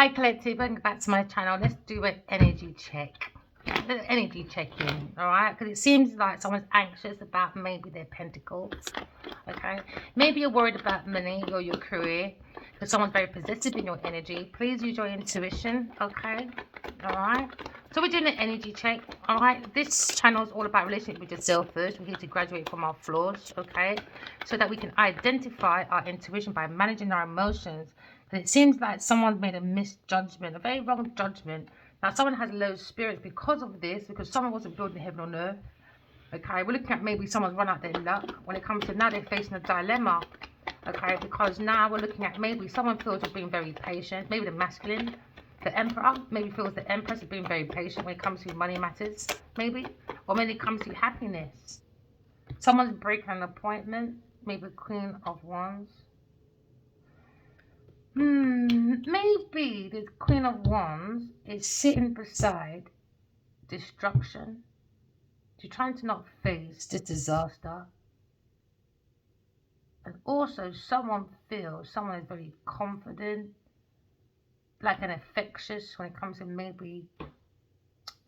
Hi collective, welcome back to my channel. Let's do an energy check. The energy check-in, alright? Because it seems like someone's anxious about maybe their pentacles. Okay? Maybe you're worried about money or your career. Because someone's very possessive in your energy. Please use your intuition, okay? Alright? So we're doing an energy check, alright? This channel is all about relationship with yourself first. We're here to graduate from our flaws, okay? So that we can identify our intuition by managing our emotions. And it seems like someone's made a misjudgment, a very wrong judgment. Now, someone has low spirits because of this, because someone wasn't building heaven on earth. Okay, we're looking at maybe someone's run out their luck when it comes to now they're facing a dilemma. Okay, because now we're looking at maybe someone feels they're being very patient. Maybe the masculine, the emperor, maybe feels the empress is being very patient when it comes to money matters, maybe. Or when it comes to happiness. Someone's breaking an appointment, maybe Queen of Wands. Maybe the Queen of Wands is sitting beside destruction. She's trying to not face this disaster. And also someone feels someone is very confident, like an infectious when it comes to maybe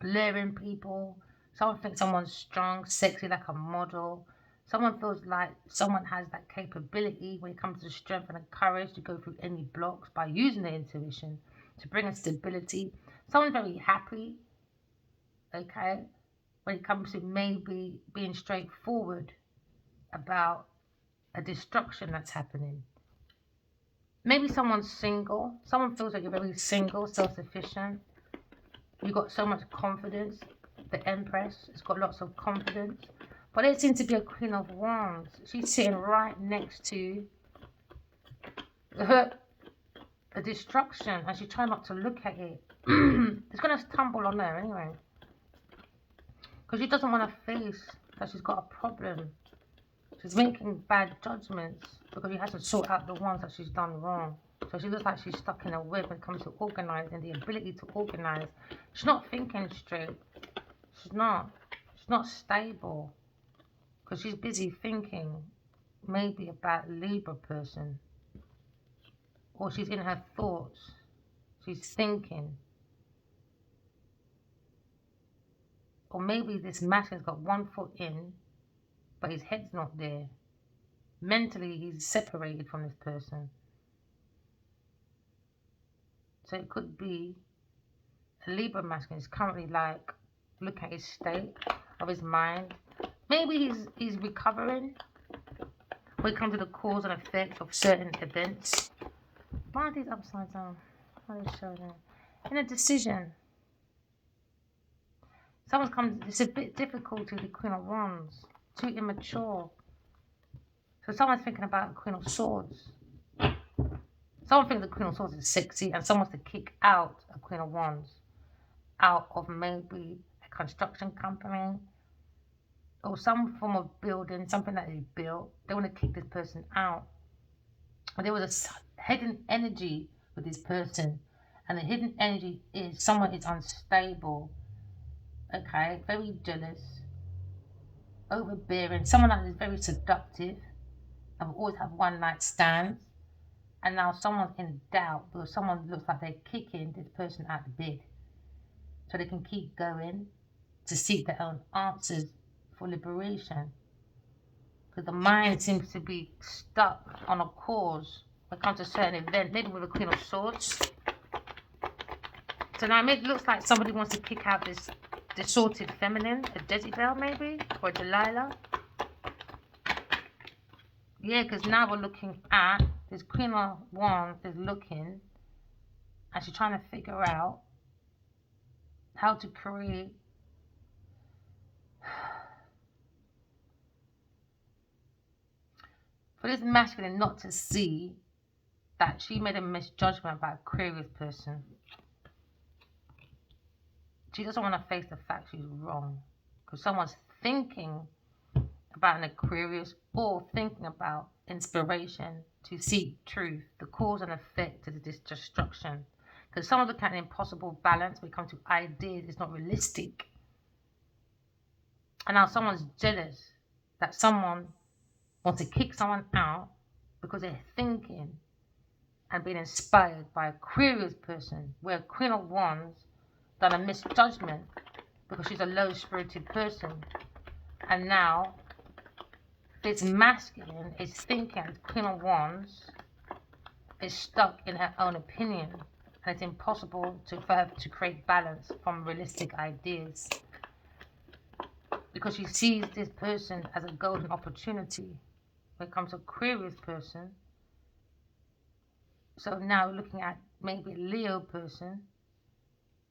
luring people. Someone thinks someone's strong, sexy, like a model. Someone feels like someone has that capability when it comes to the strength and the courage to go through any blocks by using their intuition to bring a stability. Someone's very happy, okay, when it comes to maybe being straightforward about a destruction that's happening. Maybe someone's single. Someone feels like you're very single, self-sufficient. You've got so much confidence. The Empress has got lots of confidence. But it seems to be a Queen of Wands. She's sitting right next to her, a destruction, and she tries not to look at it. It's going to tumble on her anyway. Because she doesn't want to face that she's got a problem. She's making bad judgments because she hasn't sorted out the ones that she's done wrong. So she looks like she's stuck in a web when it comes to organising, the ability to organise. She's not thinking straight. She's not. She's not stable. Because she's busy thinking maybe about a Libra person. Or she's in her thoughts. She's thinking. Or maybe this masculine's got one foot in, but his head's not there. Mentally, he's separated from this person. So it could be a Libra masculine is currently like looking at his state of his mind. Maybe he's recovering when it comes to the cause and effect of certain events. Why are these upside down? How are they showing them? In a decision. Someone's come, it's a bit difficult with the Queen of Wands. Too immature. So someone's thinking about the Queen of Swords. Someone thinks the Queen of Swords is sexy and someone wants to kick out a Queen of Wands out of maybe a construction company or some form of building, something that they built. They want to kick this person out. And there was a hidden energy with this person. And the hidden energy is someone is unstable. Okay, very jealous, overbearing, someone that is very seductive and will always have one night stands. And now someone's in doubt because someone looks like they're kicking this person out of bed so they can keep going to seek their own answers for liberation. Because the mind seems to be stuck on a cause when it comes to a certain event, maybe with a Queen of Swords. So now it looks like somebody wants to kick out this distorted feminine, a Jezebel maybe, or a Delilah. Yeah, because now we're looking at this Queen of Wands is looking and she's trying to figure out how to create for this masculine not to see that she made a misjudgment about Aquarius person. She doesn't want to face the fact she's wrong because someone's thinking about an Aquarius or thinking about inspiration to seek truth, the cause and effect of this destruction. Because someone's looking at an impossible balance when it comes to ideas, it's not realistic. And now someone's jealous that someone wants to kick someone out because they're thinking and being inspired by a Aquarius person, where Queen of Wands done a misjudgment because she's a low-spirited person. And now this masculine is thinking Queen of Wands is stuck in her own opinion, and it's impossible for her to create balance from realistic ideas, because she sees this person as a golden opportunity when it comes to Aquarius person. So now looking at maybe a Leo person,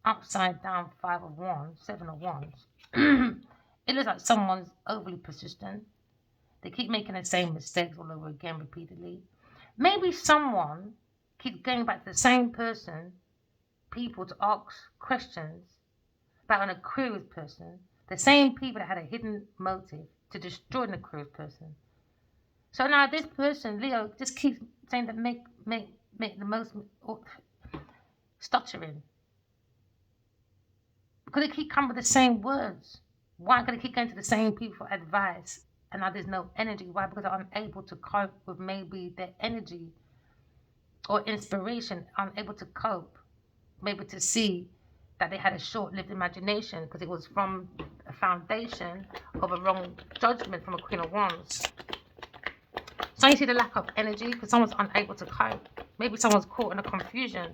upside down 5 of Wands, 7 of Wands. It looks like someone's overly persistent. They keep making the same mistakes all over again repeatedly. Maybe someone keeps going back to the same people to ask questions about an Aquarius person, the same people that had a hidden motive to destroy an Aquarius person. So now this person, Leo, just keeps saying that make the most stuttering. Because they keep coming with the same words. Why do they keep going to the same people for advice? And now there's no energy. Why? Because they're unable to cope with maybe their energy or inspiration, unable to cope, maybe to see that they had a short-lived imagination because it was from a foundation of a wrong judgment from a Queen of Wands. So you see the lack of energy because someone's unable to cope. Maybe someone's caught in a confusion,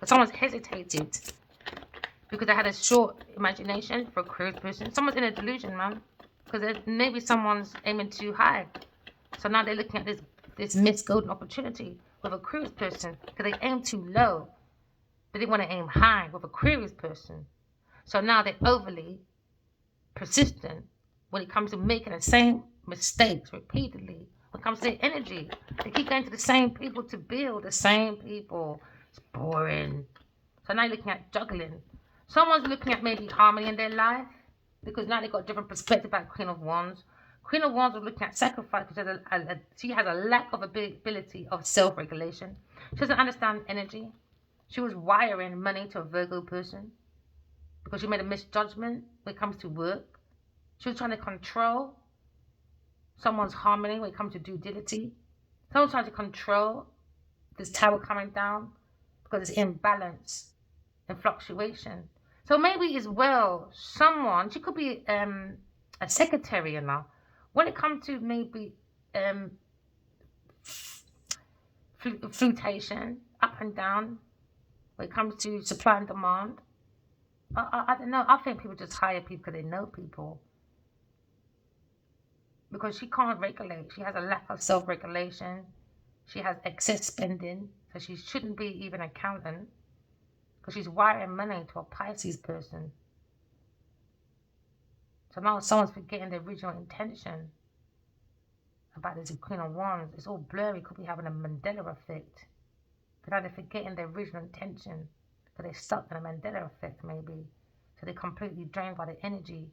but someone's hesitated because they had a short imagination for a Aquarius person. Someone's in a delusion, man, because maybe someone's aiming too high. So now they're looking at this missed golden opportunity with a Aquarius person because they aim too low. They didn't want to aim high with a Aquarius person. So now they're overly persistent when it comes to making the same mistakes repeatedly. When it comes to their energy, they keep going to the same people to build, the same people. It's boring. So now you're looking at juggling. Someone's looking at maybe harmony in their life because now they've got a different perspective about Queen of Wands. Queen of Wands was looking at sacrifice because she has a lack of ability of self-regulation. She doesn't understand energy. She was wiring money to a Virgo person because she made a misjudgment when it comes to work. She was trying to control someone's harmony when it comes to due diligence. Someone's trying to control this tower coming down because it's imbalance and fluctuation. So maybe as well, someone, she could be a secretary, you know, when it comes to maybe fluctuation, up and down, when it comes to supply and demand. I don't know. I think people just hire people because they know people. Because she can't regulate. She has a lack of self-regulation. She has excess spending. So she shouldn't be even an accountant. Because she's wiring money to a Pisces person. So now someone's forgetting the original intention about this Queen of Wands. It's all blurry. Could be having a Mandela effect. But now they're forgetting the original intention. But they're stuck in a Mandela effect maybe. So they're completely drained by the energy.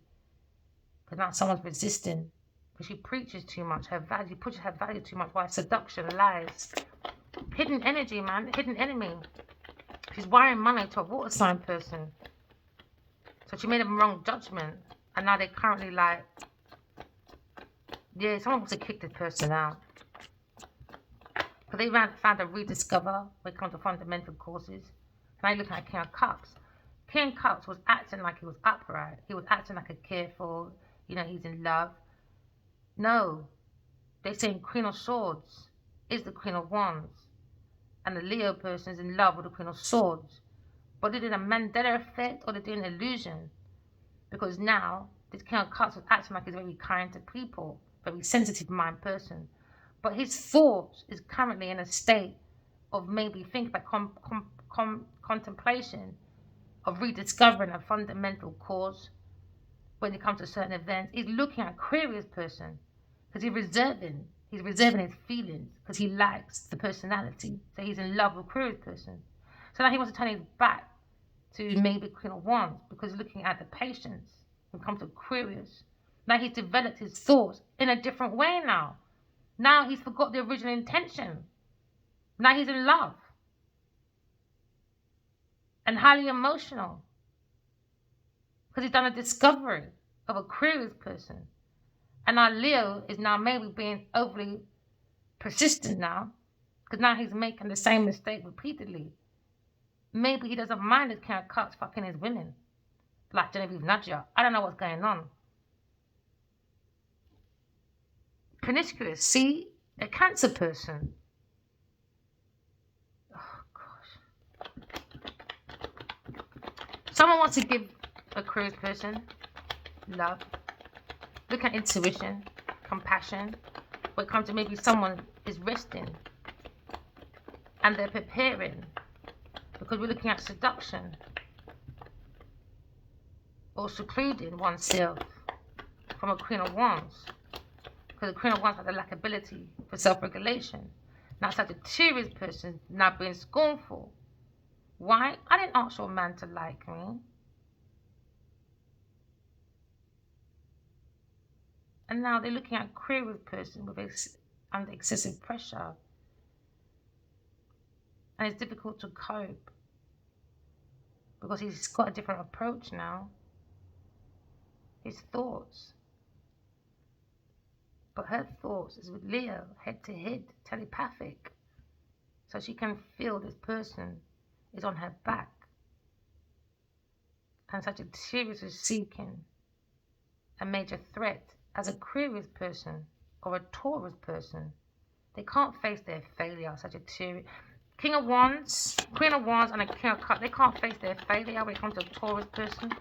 Because now someone's resisting. Because she preaches too much. She pushes her value too much. Why? Seduction, lies. Hidden energy, man. Hidden enemy. She's wiring money to a water sign person. So she made a wrong judgment. And now they're currently like, yeah, someone wants to kick this person out. But they found a rediscover when it comes to fundamental causes. Now you're looking at King of Cups. King of Cups was acting like he was upright. He was acting like a careful, he's in love. No. They're saying Queen of Swords is the Queen of Wands. And the Leo person is in love with the Queen of Swords. But they're doing a Mandela effect or they're doing an illusion. Because now, this King of Cups was acting like he's very kind to people. Very sensitive mind person. But his thoughts is currently in a state of maybe think about contemplation of rediscovering a fundamental cause when it comes to certain events. He's looking at Aquarius person because he's reserving his feelings because he likes the personality. So he's in love with Aquarius person. So now he wants to turn his back to maybe Queen of Wands because he's looking at the patience when it comes to Aquarius. Now he's developed his thoughts in a different way now. Now he's forgot the original intention. Now he's in love. And highly emotional. Because he's done a discovery of a Aquarius person. And now Leo is now maybe being overly persistent now. Because now he's making the same mistake repeatedly. Maybe he doesn't mind his King of Cups fucking his women. Like Genevieve Nadja. I don't know what's going on. Promiscuous. See? A Cancer person. Oh, gosh. Someone wants to give Aquarius person love. Look at intuition, compassion. When it comes to maybe someone is resting and they're preparing, because we're looking at seduction or secluding oneself from a Queen of Wands, because the Queen of Wands has a lack ability for self-regulation. Now Sagittarius person now being scornful. Why? I didn't ask your man to like me. And now they're looking at Aquarius person with under excessive pressure. And it's difficult to cope because he's got a different approach now. His thoughts. But her thoughts is with Leo, head to head, telepathic. So she can feel this person is on her back. And Sagittarius is seeking a major threat as a Aquarius person or a Taurus person. They can't face their failure, Sagittarius. King of Wands, Queen of Wands and a King of Cups, they can't face their failure when it comes to a Taurus person.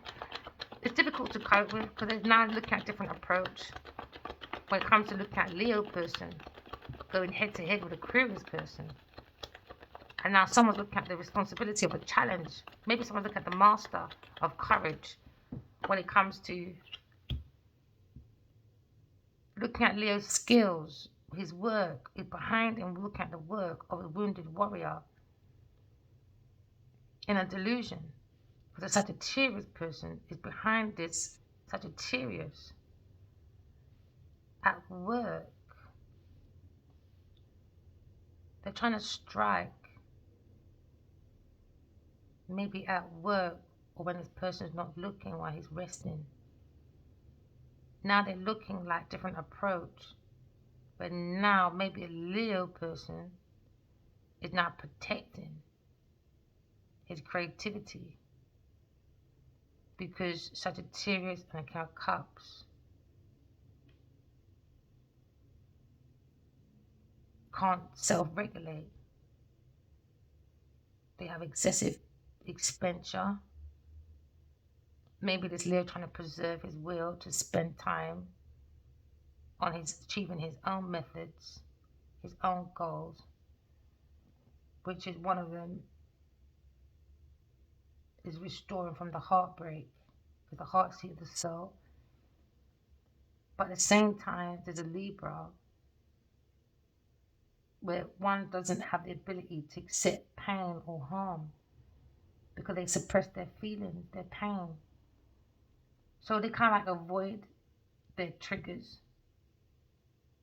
It's difficult to cope with because they're now looking at a different approach. When it comes to looking at Leo person, going head to head with Aquarius person. And now someone's looking at the responsibility of a challenge. Maybe someone's looking at the master of courage when it comes to looking at Leo's skills, his work is behind him, looking at the work of a wounded warrior in a delusion. Because a Sagittarius person is behind this Sagittarius at work. They're trying to strike, maybe at work or when this person is not looking while he's resting. Now they're looking like different approach. But now maybe a Leo person is now protecting his creativity. Because Sagittarius and a King of Cups can't self-regulate. They have excessive expenditure. Maybe this Leo trying to preserve his will to spend time on his achieving his own methods, his own goals, which is one of them is restoring from the heartbreak, because the heart seat of the soul. But at the same time, there's a Libra where one doesn't have the ability to accept pain or harm because they suppress their feelings, their pain. So they kind of like avoid their triggers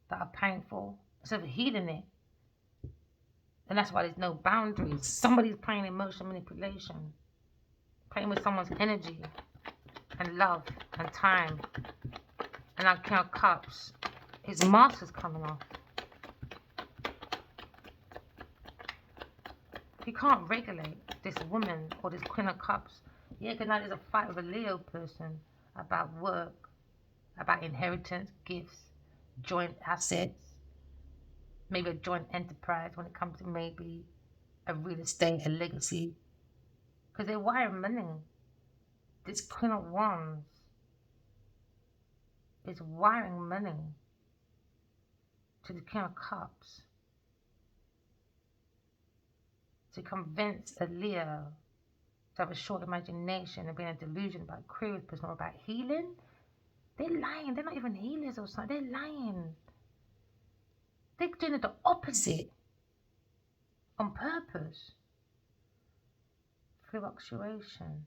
that are painful instead of healing it. And that's why there's no boundaries. Somebody's playing emotional manipulation, playing with someone's energy and love and time. And our King of Cups, his master's coming off. You can't regulate this woman or this Queen of Cups. Yeah, because now there's a fight with a Leo person about work, about inheritance, gifts, joint assets, maybe a joint enterprise when it comes to maybe a real estate, a legacy. Because they're wiring money. This Queen of Wands is wiring money to the King of Cups to convince a Leo to have a short imagination and be in a delusion about Aquarius person or about healing. They're lying. They're not even healers or something. They're lying. They're doing it the opposite on purpose. Fluctuation.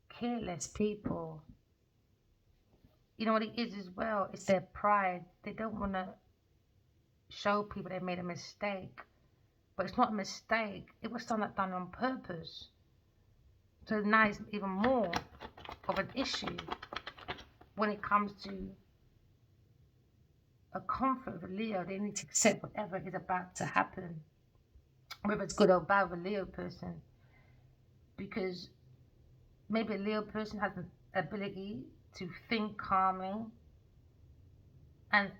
Careless people. You know what it is as well? It's their pride. They don't want to show people they made a mistake. But it's not a mistake. It was something done on purpose. So now it's even more of an issue when it comes to a conflict with a Leo. They need to accept whatever is about to happen, whether it's good or bad with a Leo person, because maybe a Leo person has an ability to think calmly, and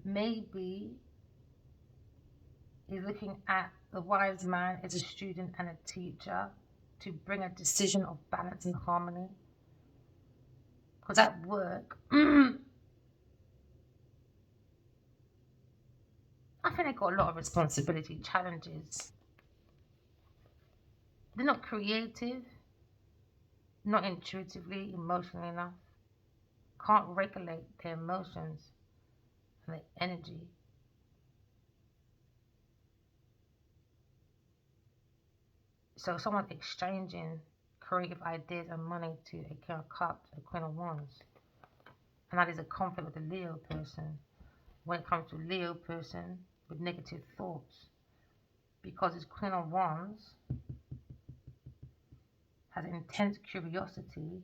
maybe is looking at the wise man as a student and a teacher to bring a decision of balance and harmony. Because at work, I think they got a lot of responsibility, challenges. They're not creative, not intuitively, emotionally enough, can't regulate their emotions and their energy. So someone exchanging creative ideas and money to a King of Cups, a Queen of Wands. And that is a conflict with the Leo person. When it comes to Leo person with negative thoughts. Because his Queen of Wands has intense curiosity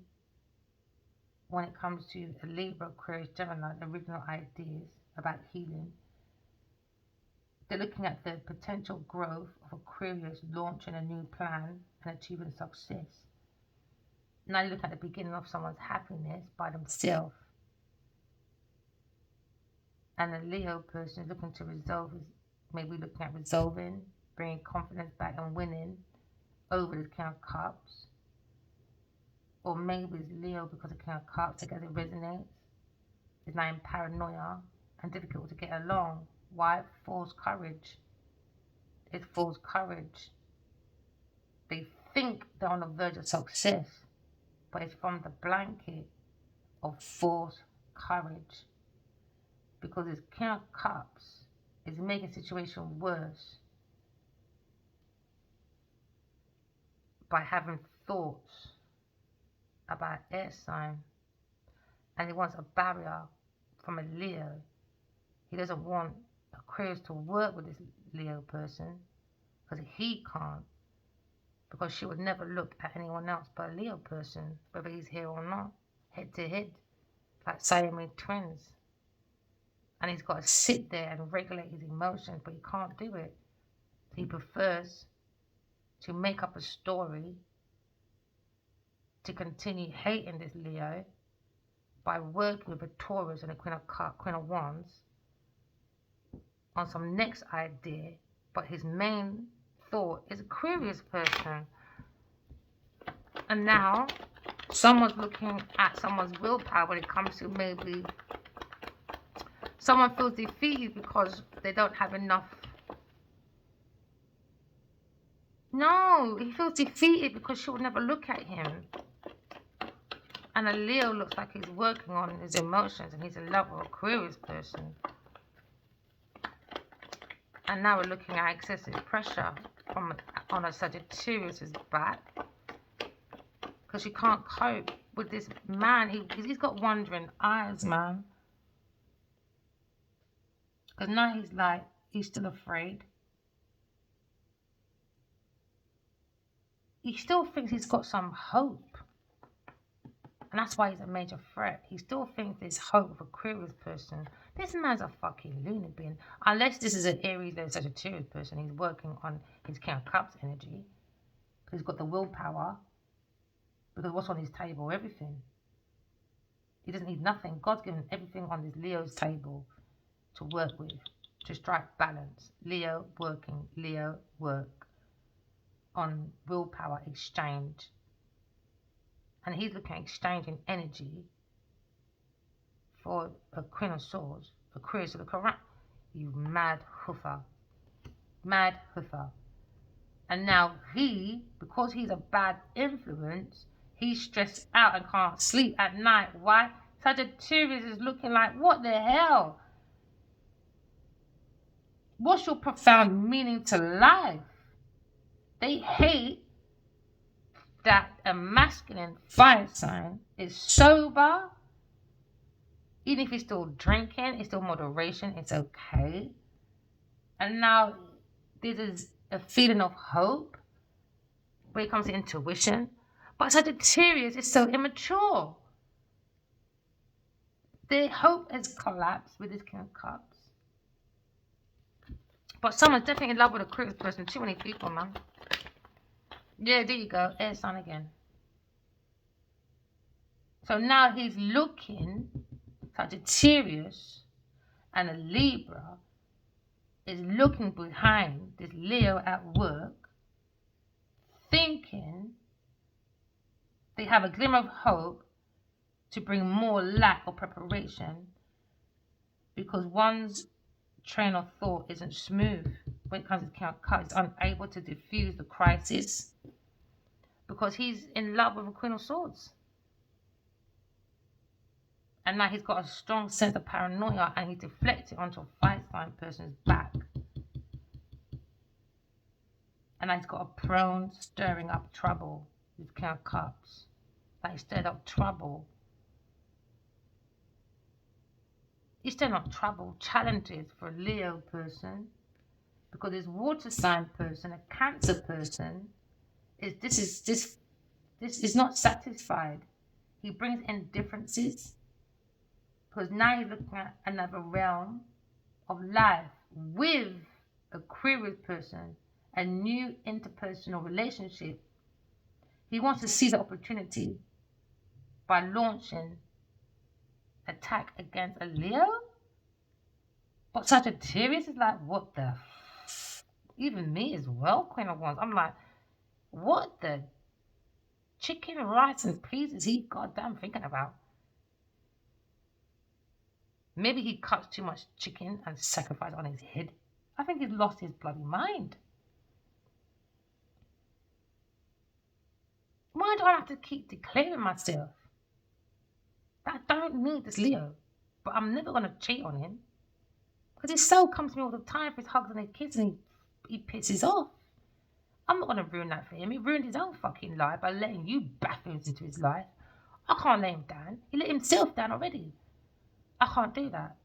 when it comes to a Libra, Aquarius, Gemini, original ideas about healing. They're looking at the potential growth of Aquarius launching a new plan and achieving success. Now you look at the beginning of someone's happiness by themselves. And the Leo person is looking to resolve, maybe looking at resolving, bringing confidence back and winning over the King of Cups. Or maybe it's Leo because the King of Cups, because it resonates. It's now in paranoia and difficult to get along. Why? False courage. It's false courage. They think they're on the verge of success, but it's from the blanket of false courage. Because this King of Cups is making the situation worse by having thoughts about air sign, and he wants a barrier from a Leo. He doesn't want Aquarius to work with this Leo person because he can't, because she would never look at anyone else but a Leo person, whether he's here or not, head to head, like Siamese twins. And he's got to sit there and regulate his emotions, but he can't do it. He prefers to make up a story to continue hating this Leo by working with a Taurus and a Queen of Wands on some next idea, but his main thought is Aquarius person. And now someone's looking at someone's willpower when it comes to maybe someone feels defeated because they don't have enough. No, he feels defeated because she will never look at him. And a Leo looks like he's working on his emotions and he's a lover, Aquarius person. And now we're looking at excessive pressure on a Sagittarius's back, because she can't cope with this man. He's got wandering eyes, man. Because now he's still afraid. He still thinks he's got some hope. And that's why he's a major threat. He still thinks there's hope of Aquarius person. This man's a fucking loony bin. Unless this is an Aries or Sagittarius person, he's working on his King of Cups energy. He's got the willpower. Because what's on his table? Everything. He doesn't need nothing. God's given everything on this Leo's table to work with, to strike balance. Leo working, Leo work on willpower exchange. And he's looking at exchanging energy for a Queen of Swords, Aquarius of the Quran. You mad hoofer. Mad hoofer. And now because he's a bad influence, he's stressed out and can't sleep at night. Why? Sagittarius is looking like, what the hell? What's your profound meaning to life? They hate that a masculine fire sign is sober. Even if he's still drinking, it's still moderation, it's okay. And now this is a feeling of hope when it comes to intuition. But Sagittarius is so immature. Their hope has collapsed with this King of Cups. But someone's definitely in love with a Aquarius person. Too many people, man. Yeah, there you go. Air sign again. So now he's looking, Sagittarius and a Libra is looking behind this Leo at work, thinking they have a glimmer of hope to bring more lack or preparation because one's train of thought isn't smooth when it comes to King of Cups. He's unable to diffuse the crisis because he's in love with a Queen of Swords. And now he's got a strong sense of paranoia and he deflects it onto a fire sign person's back. And now he's got a prone stirring up trouble with King of Cups. Like he stirred up trouble. He's stirring up trouble, challenges for a Leo person. Because his water sign person, a Cancer person, this is not satisfied. He brings in differences. Because now he's looking at another realm of life with Aquarius person, a new interpersonal relationship. He wants to seize the opportunity by launching attack against a Leo. But Sagittarius is like, what the even me as well, Queen of Wands. I'm like, what the chicken, rice and peas is he goddamn thinking about? Maybe he cuts too much chicken and sacrifices on his head. I think he's lost his bloody mind. Why do I have to keep declaring myself? I don't need this Leo, but I'm never going to cheat on him. Because his soul comes to me all the time for his hugs and his kids and he pisses off. I'm not going to ruin that for him. He ruined his own fucking life by letting you buffoons into his life. I can't let him down. He let himself down already. I can't do that.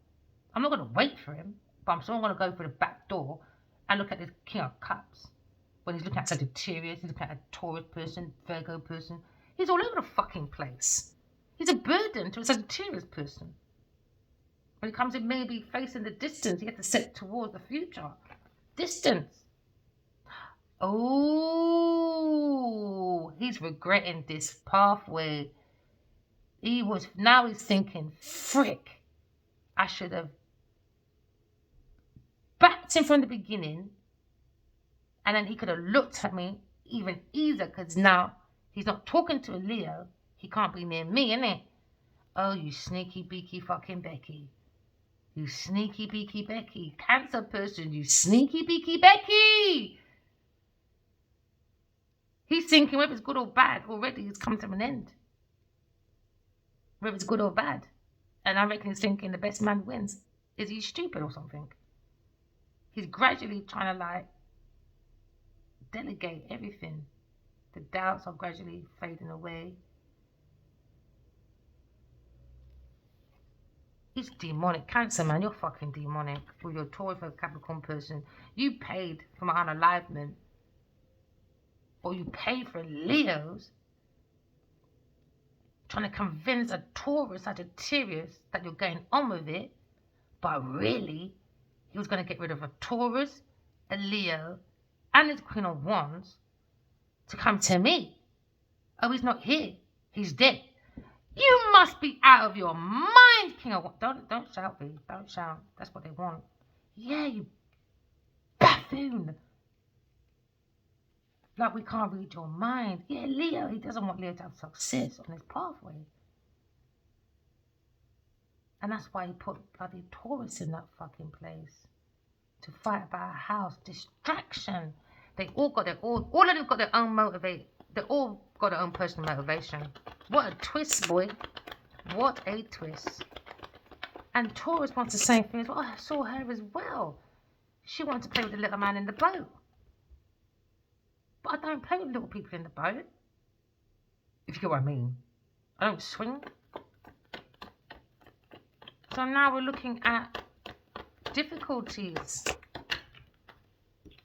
I'm not going to wait for him, but I'm still going to go through the back door and look at this King of Cups. When he's looking at Sagittarius, he's looking at a Taurus person, Virgo person. He's all over the fucking place. He's a burden to a Sagittarius person. When it comes to maybe facing the distance, he has to set towards the future. Distance. Oh, he's regretting this pathway. Now he's thinking, frick, I should have backed him from the beginning, and then he could have looked at me even easier, because now he's not talking to a Leo. He can't be near me, innit? Oh, you sneaky beaky fucking Becky. You sneaky beaky Becky. Cancer person, you sneaky beaky Becky. He's thinking whether it's good or bad, already it's come to an end. Whether it's good or bad. And I reckon he's thinking the best man wins. Is he stupid or something? He's gradually trying to like delegate everything. The doubts are gradually fading away. He's demonic. Cancer, man, you're fucking demonic. With your Taurus or Capricorn person. You paid for my unalivement. Or you paid for Leos. Trying to convince a Taurus, Sagittarius, that you're going on with it. But really, he was going to get rid of a Taurus, a Leo, and his Queen of Wands to come to me. Oh, he's not here. He's dead. You must be out of your mind, King of Wands. Don't shout, B. Don't shout. That's what they want. Yeah, you buffoon. Like we can't read your mind. Yeah, Leo. He doesn't want Leo to have success on his pathway. And that's why he put bloody Taurus in that fucking place. To fight about a house. Distraction. They all got all of them got their own motivate. They all got their own personal motivation. What a twist, boy. What a twist. And Taurus wants the same thing as well. I saw her as well. She wanted to play with the little man in the boat. But I don't play with little people in the boat. If you get what I mean. I don't swing. So now we're looking at difficulties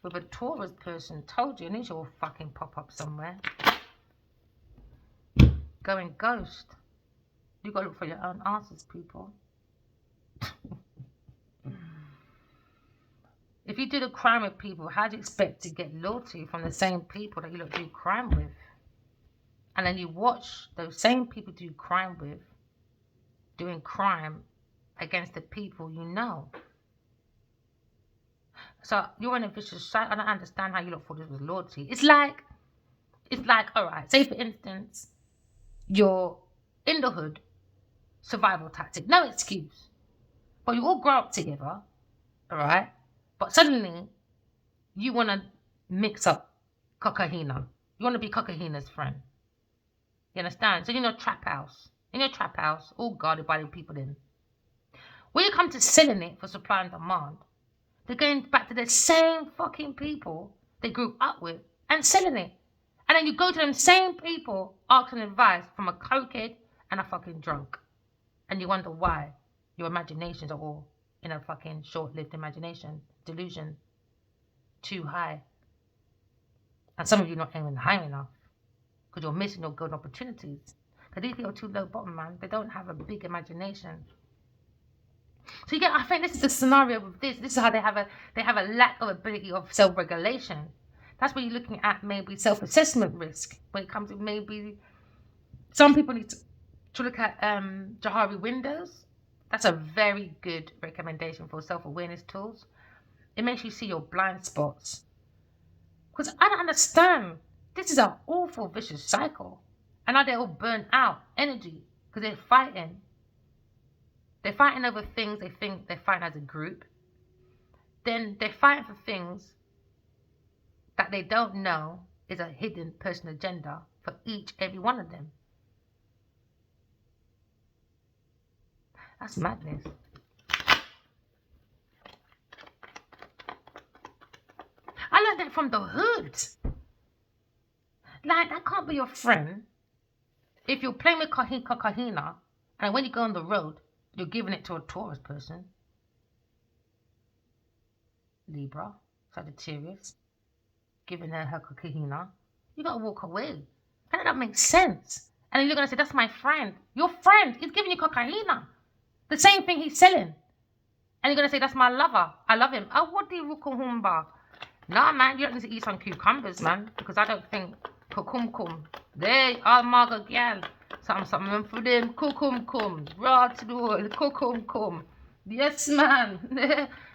with a Taurus person. Told you, and these will fucking pop up somewhere. going ghost. You got to look for your own answers, people. If you do the crime with people, how do you expect to get loyalty from the same people that you do crime with? And then you watch those same people do crime with, doing crime against the people you know. So you're in a vicious cycle. I don't understand how you look for this with loyalty. It's like, all right, say for instance, you're in the hood, survival tactic, no excuse. But you all grow up together, all right? But suddenly, you want to mix up Cocaina. You want to be Cocaina's friend. You understand? So in your trap house, all guarded by the people in. When you come to selling it for supply and demand, they're going back to the same fucking people they grew up with and selling it. And then you go to them same people asking advice from a cokehead and a fucking drunk. And you wonder why your imaginations are all in a fucking short-lived imagination, delusion, too high. And some of you not aiming high enough because you're missing your good opportunities. Because these people are too low bottom, man. They don't have a big imagination. So you get, I think this is the scenario with this. This is how they have a lack of ability of self-regulation. That's where you're looking at maybe self-assessment risk when it comes to maybe some people need to look at Johari Windows. That's a very good recommendation for self-awareness tools. It makes you see your blind spots. Because I don't understand. This is an awful vicious cycle. And now they're all burnt out energy because they're fighting. They're fighting over things they think they're fighting as a group. Then they're fighting for things that they don't know is a hidden personal agenda for every one of them. That's madness. I learned that from the hood. Like, that can't be your friend if you're playing with Kahina and when you go on the road, you're giving it to a Taurus person. Libra, Sagittarius, giving her Kahina. You gotta walk away. That don't make sense. And then you're gonna say, that's my friend. Your friend, he's giving you Kahina. The same thing he's selling. And you're gonna say, that's my lover. I love him. Oh, what do you rukumba? Nah, man, you don't need to eat some cucumbers, man. Because I don't think kukumkum. They are maga gal. Something for them. Kukumkum. Raw to the world. Kukumkum. Yes, man.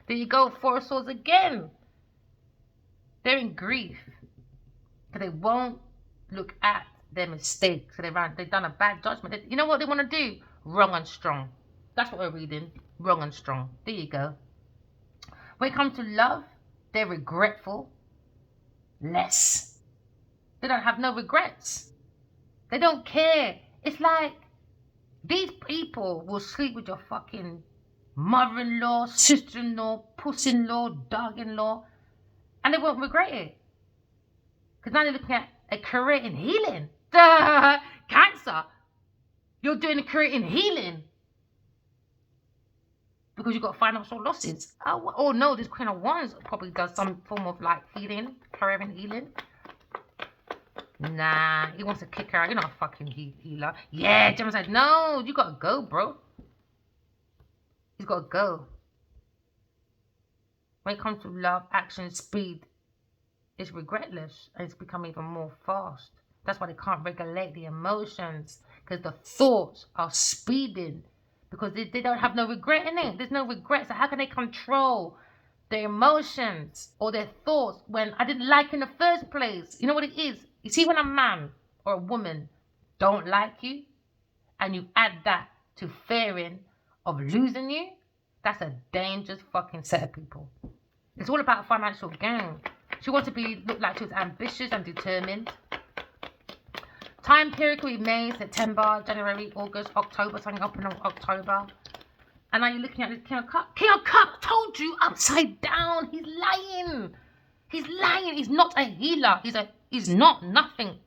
There you go. 4 swords again. They're in grief. Because they won't look at their mistakes. So they've done a bad judgment. You know what they want to do? Wrong and strong. That's what we're reading. Wrong and strong. There you go. When it comes to love, they're regretful. Less. They don't have no regrets. They don't care. It's like these people will sleep with your fucking mother-in-law, sister-in-law, puss-in-law, dog-in-law, and they won't regret it. Because now they're looking at a career in healing. Cancer. You're doing a career in healing. Because you've got financial losses. Oh no, this Queen of Wands probably does some form of like healing, career in healing. Nah, he wants to kick her out. You're not a fucking healer. Yeah, Gemma said, no, you gotta go, bro. He's gotta go. When it comes to love, action, speed, it's regretless. And it's become even more fast. That's why they can't regulate the emotions. Because the thoughts are speeding. Because they don't have no regret in it. There's no regret. So how can they control their emotions or their thoughts when I didn't like you in the first place? You know what it is? You see, when a man or a woman don't like you and you add that to fearing of losing you, that's a dangerous fucking set of people. It's all about financial gain. She wants to look like she's ambitious and determined. Time period could be May, September, January, August, October, something up in October. And now you're looking at this King of Cups. King of Cups, told you, upside down. He's lying. He's lying. He's not a healer. He's not nothing.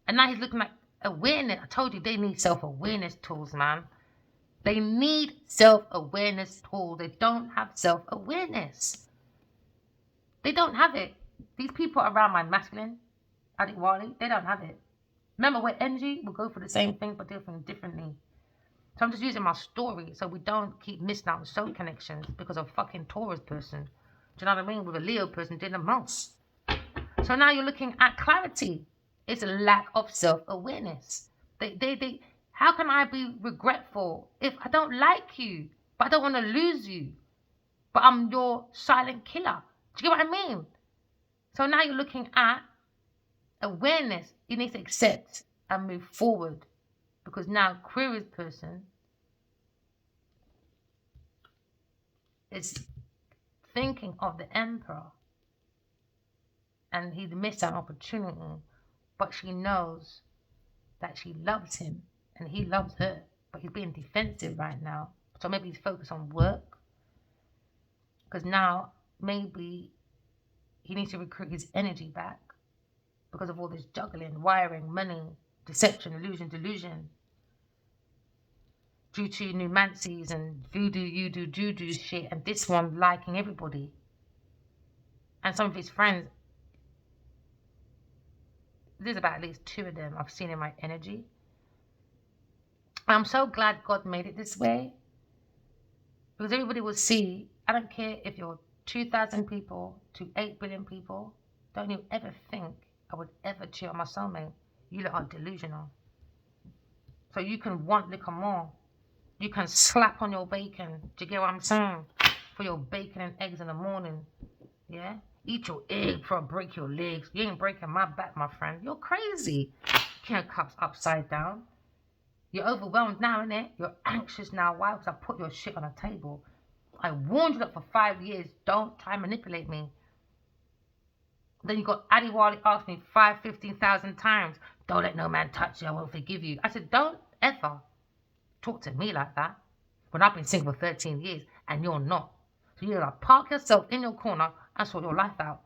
And now he's looking like awareness. I told you they need self-awareness tools, man. They need self-awareness tools. They don't have self-awareness. They don't have it. These people around my masculine, Adiwali, they don't have it. Remember, we're energy, we'll go for the same thing but do things differently. So I'm just using my story so we don't keep missing out on soul connections because of fucking Taurus person. Do you know what I mean? With a Leo person doing the most. So now you're looking at clarity. It's a lack of self-awareness. How can I be regretful if I don't like you, but I don't want to lose you, but I'm your silent killer? Do you get what I mean? So now you're looking at awareness. You need to accept and move forward because now Aquarius person is thinking of the Emperor and he'd missed an opportunity, but she knows that she loves him and he loves her, but he's being defensive right now. So maybe he's focused on work because now maybe he needs to recruit his energy back because of all this juggling, wiring, money, deception, illusion, delusion. Due to numancies and voodoo, you do, juju shit, and this one liking everybody. And some of his friends, there's about at least 2 of them I've seen in my energy. I'm so glad God made it this way because everybody will see. I don't care if you're 2,000 people to 8 billion people. Don't you ever think I would ever cheat on my soulmate. You lot are delusional. So you can want liquor more. You can slap on your bacon. Do you get what I'm saying? For your bacon and eggs in the morning. Yeah? Eat your egg before I break your legs. You ain't breaking my back, my friend. You're crazy. King of Cups upside down. You're overwhelmed now, innit? You're anxious now. Why? Because I put your shit on a table. I warned you that for 5 years. Don't try and manipulate me. Then you got Addy Wally asked me 15,000 times, don't let no man touch you, I won't forgive you. I said, don't ever talk to me like that when I've been single for 13 years and you're not. So you're like, park yourself in your corner and sort your life out.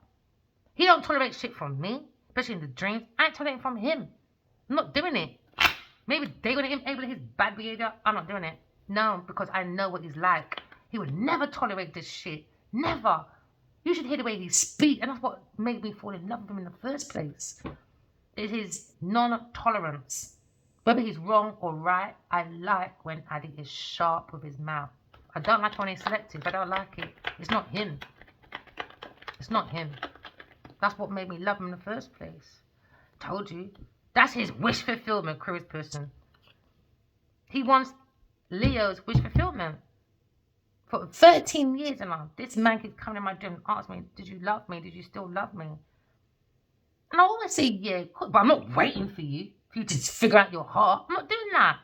He don't tolerate shit from me, especially in the dreams. I ain't tolerating from him. I'm not doing it. Maybe they're going to enable his bad behavior. I'm not doing it. No, because I know what he's like. He would never tolerate this shit. Never. You should hear the way he speaks, and that's what made me fall in love with him in the first place. It's his non-tolerance. Whether he's wrong or right, I like when Addy is sharp with his mouth. I don't like when he's selective. I don't like it. It's not him. It's not him. That's what made me love him in the first place. Told you. That's his wish fulfillment, Aquarius person. He wants Leo's wish fulfillment. For 13 years now, this man keeps coming in my dream and asks me, did you love me? Did you still love me? And I always say, yeah, but I'm not waiting for you to figure out your heart. I'm not doing that.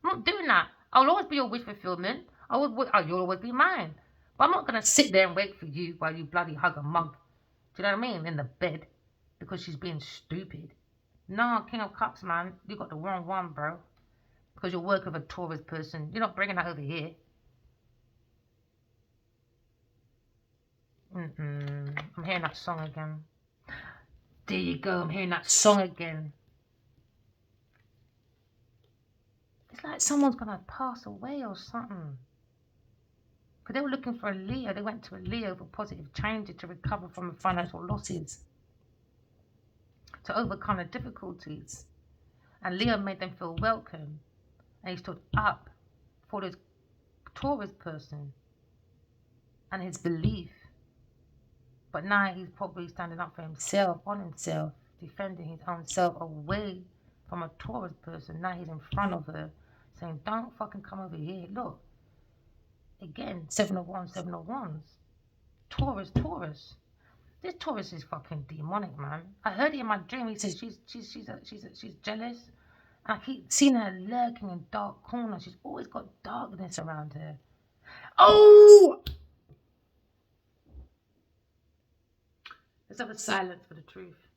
I'm not doing that. I'll always be your wish fulfillment. You'll always be mine. But I'm not going to sit there and wait for you while you bloody hug a mug. Do you know what I mean? In the bed. Because she's being stupid. No, King of Cups, man. You got the wrong one, bro. Because you're working with a Taurus person. You're not bringing that over here. I'm hearing that song again. There you go. I'm hearing that song again. It's like someone's going to pass away or something. Because they were looking for a Leo. They went to a Leo for positive changes to recover from the financial losses. To overcome the difficulties. And Leo made them feel welcome. And he stood up for this Taurus person. And his belief. But now he's probably standing up for himself, on himself, defending his own self away from a Taurus person. Now he's in front of her saying, don't fucking come over here. Look. Again, 7 of Wands, 7 of Wands. Taurus. This Taurus is fucking demonic, man. I heard it in my dream. He says she's jealous. And I keep seeing her lurking in dark corners. She's always got darkness around her. Oh! Let's have a silence for the truth.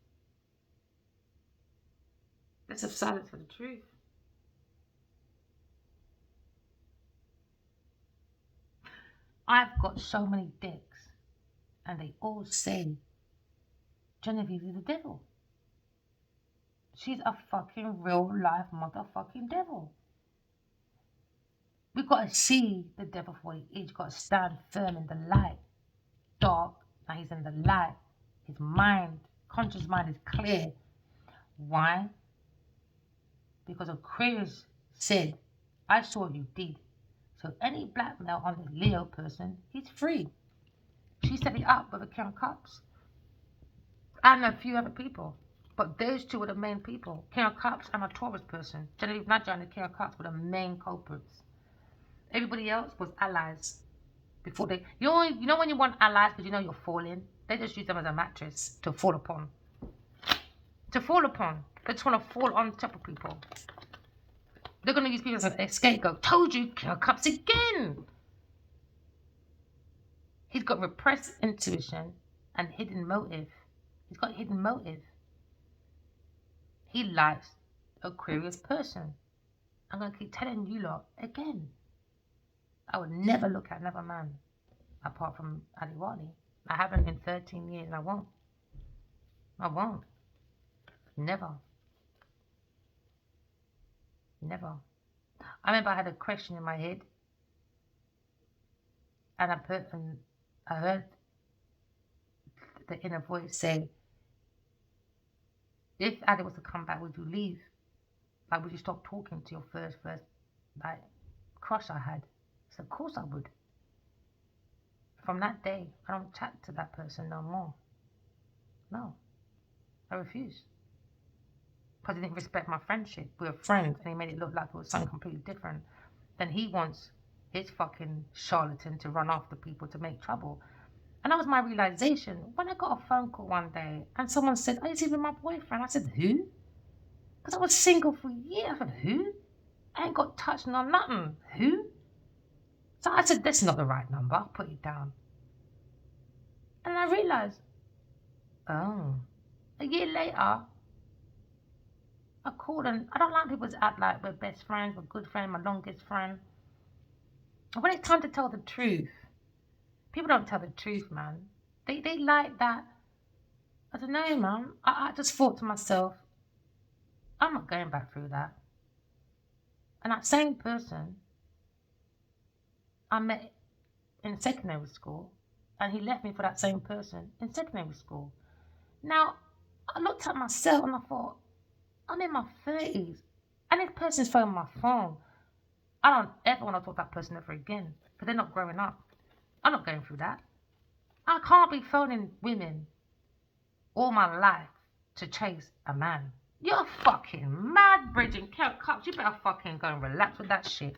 Let's have silence for the truth. I've got so many dicks, and they all say Genevieve is the devil. She's a fucking real life motherfucking devil. We've got to see the devil for what he is. You've got to stand firm in the light. Dark, now he's in the light. His mind, conscious mind is clear. Why? because Aquarius said, I saw you did. So any blackmail on the Leo person, he's free. She set it up with a King of Cups and a few other people. But those two were the main people. King of Cups and a Taurus person. Genevieve Nadja and the King of Cups were the main culprits. Everybody else was allies. Before they, you know when you want allies because you know you're falling, they just use them as a mattress to fall upon. To fall upon. They just want to fall on top of people. They're going to use people as an scapegoat. Told you, King of Cups again. He's got repressed intuition and hidden motive. He's got hidden motive. He likes Aquarius person. I'm going to keep telling you lot again. I would never look at another man apart from Aliwali. I haven't in 13 years. I won't. I won't. Never. Never. I remember I had a question in my head, and I heard the inner voice say, if Adi was to come back, would you leave? Like, would you stop talking to your first like, crush I had? So of course I would. From that day, I don't chat to that person no more. No. I refuse. Because he didn't respect my friendship. We were friends, and he made it look like it was something completely different. Then he wants his fucking charlatan to run after people to make trouble. And that was my realization. When I got a phone call one day, and someone said, are you even my boyfriend? I said, who? Because I was single for years. I said, who? I ain't got touched nor nothing. Who? So I said, that's not the right number. I'll put it down. And I realized, oh, a year later, I called, and I don't like people to act like we're best friends, we're good friends, my longest friend. And when it's time to tell the truth, people don't tell the truth, man. They like that. I don't know, man. I just thought to myself, I'm not going back through that. And that same person I met in secondary school, and he left me for that same person in secondary school. Now, I looked at myself and I thought, I'm in my 30s, and this person's phoning my phone. I don't ever want to talk to that person ever again, because they're not growing up. I'm not going through that. I can't be phoning women all my life to chase a man. You're fucking mad, Bridget. Cups, you better fucking go and relax with that shit.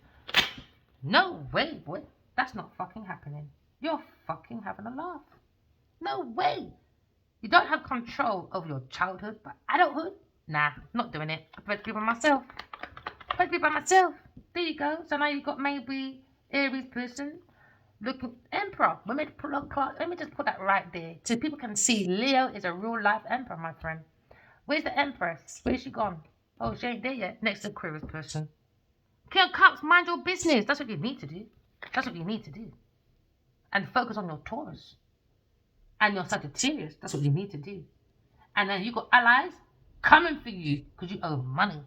No way, boy. That's not fucking happening. You're fucking having a laugh. No way. You don't have control over your childhood, but adulthood? Nah, not doing it. I better be by myself. There you go. So now you've got maybe Aries person. Look, Emperor. Let me just put that right there so people can see Leo is a real life Emperor, my friend. Where's the Empress? Where's she gone? Oh, she ain't there yet. Next to Aquarius person. King of Cups, mind your business. That's what you need to do. And focus on your Taurus. And your Sagittarius. That's what you need to do. And then you got allies coming for you because you owe money.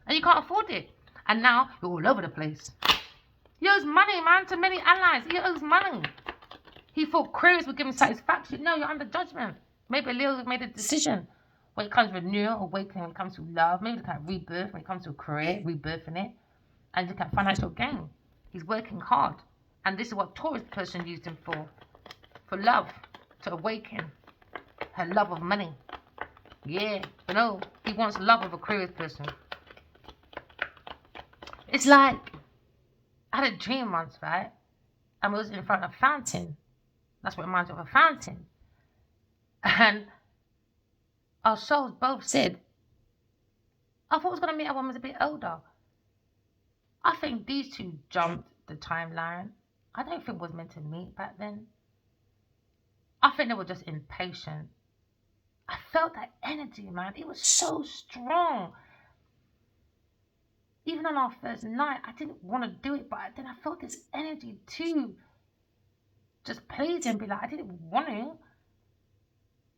And you can't afford it. And now you're all over the place. He owes money, man, to many allies. He owes money. He thought Aquarius would give him satisfaction. No, you're under judgment. Maybe Leo made a decision. When it comes to renewal, awakening, when it comes to love, maybe look at rebirth, when it comes to a career, rebirthing it, and look at financial gain. He's working hard. And this is what Taurus person used him for love, to awaken her love of money. Yeah, but no, he wants love of Aquarius person. It's like, I had a dream once, right? And we was in front of a fountain. That's what reminds me of a fountain. And our souls both said, I thought I was going to meet a woman who's a bit older. I think these two jumped the timeline. I don't think we was meant to meet back then. I think they were just impatient. I felt that energy, man. It was so strong. Even on our first night, I didn't want to do it, but then I felt this energy too. Just please and be like, I didn't want to.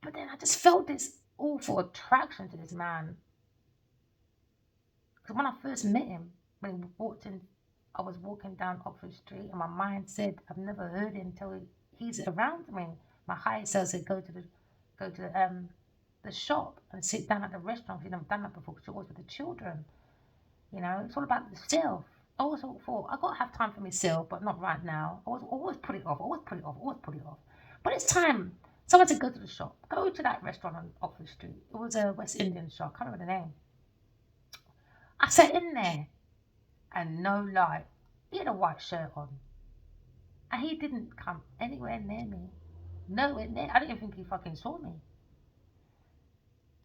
But then I just felt this awful attraction to this man. Because when I first met him, when he walked in, I was walking down Oxford Street and my mind said, I've never heard him until he's around me. My higher self said, go to the shop and sit down at the restaurant. You've never done that before because you're always with the children. You know, it's all about the self. I always thought I gotta have time for myself, but not right now. I always put it off. Always put it off. Always put it off. But it's time. Someone said go to the shop. Go to that restaurant on Oxford Street. It was a West Indian shop. I can't remember the name. I sat in there, and no lie, he had a white shirt on, and he didn't come anywhere near me. Nowhere near. I didn't even think he fucking saw me.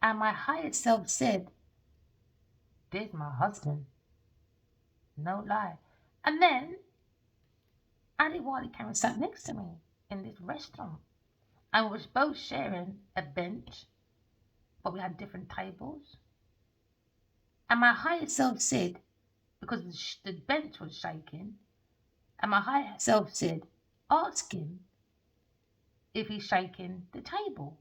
And my higher self said, "There's my husband." No lie. And then Ali Wally came and sat next to me in this restaurant. And we were both sharing a bench, but we had different tables. And my higher self said, because the bench was shaking, and my higher self said, ask him if he's shaking the table.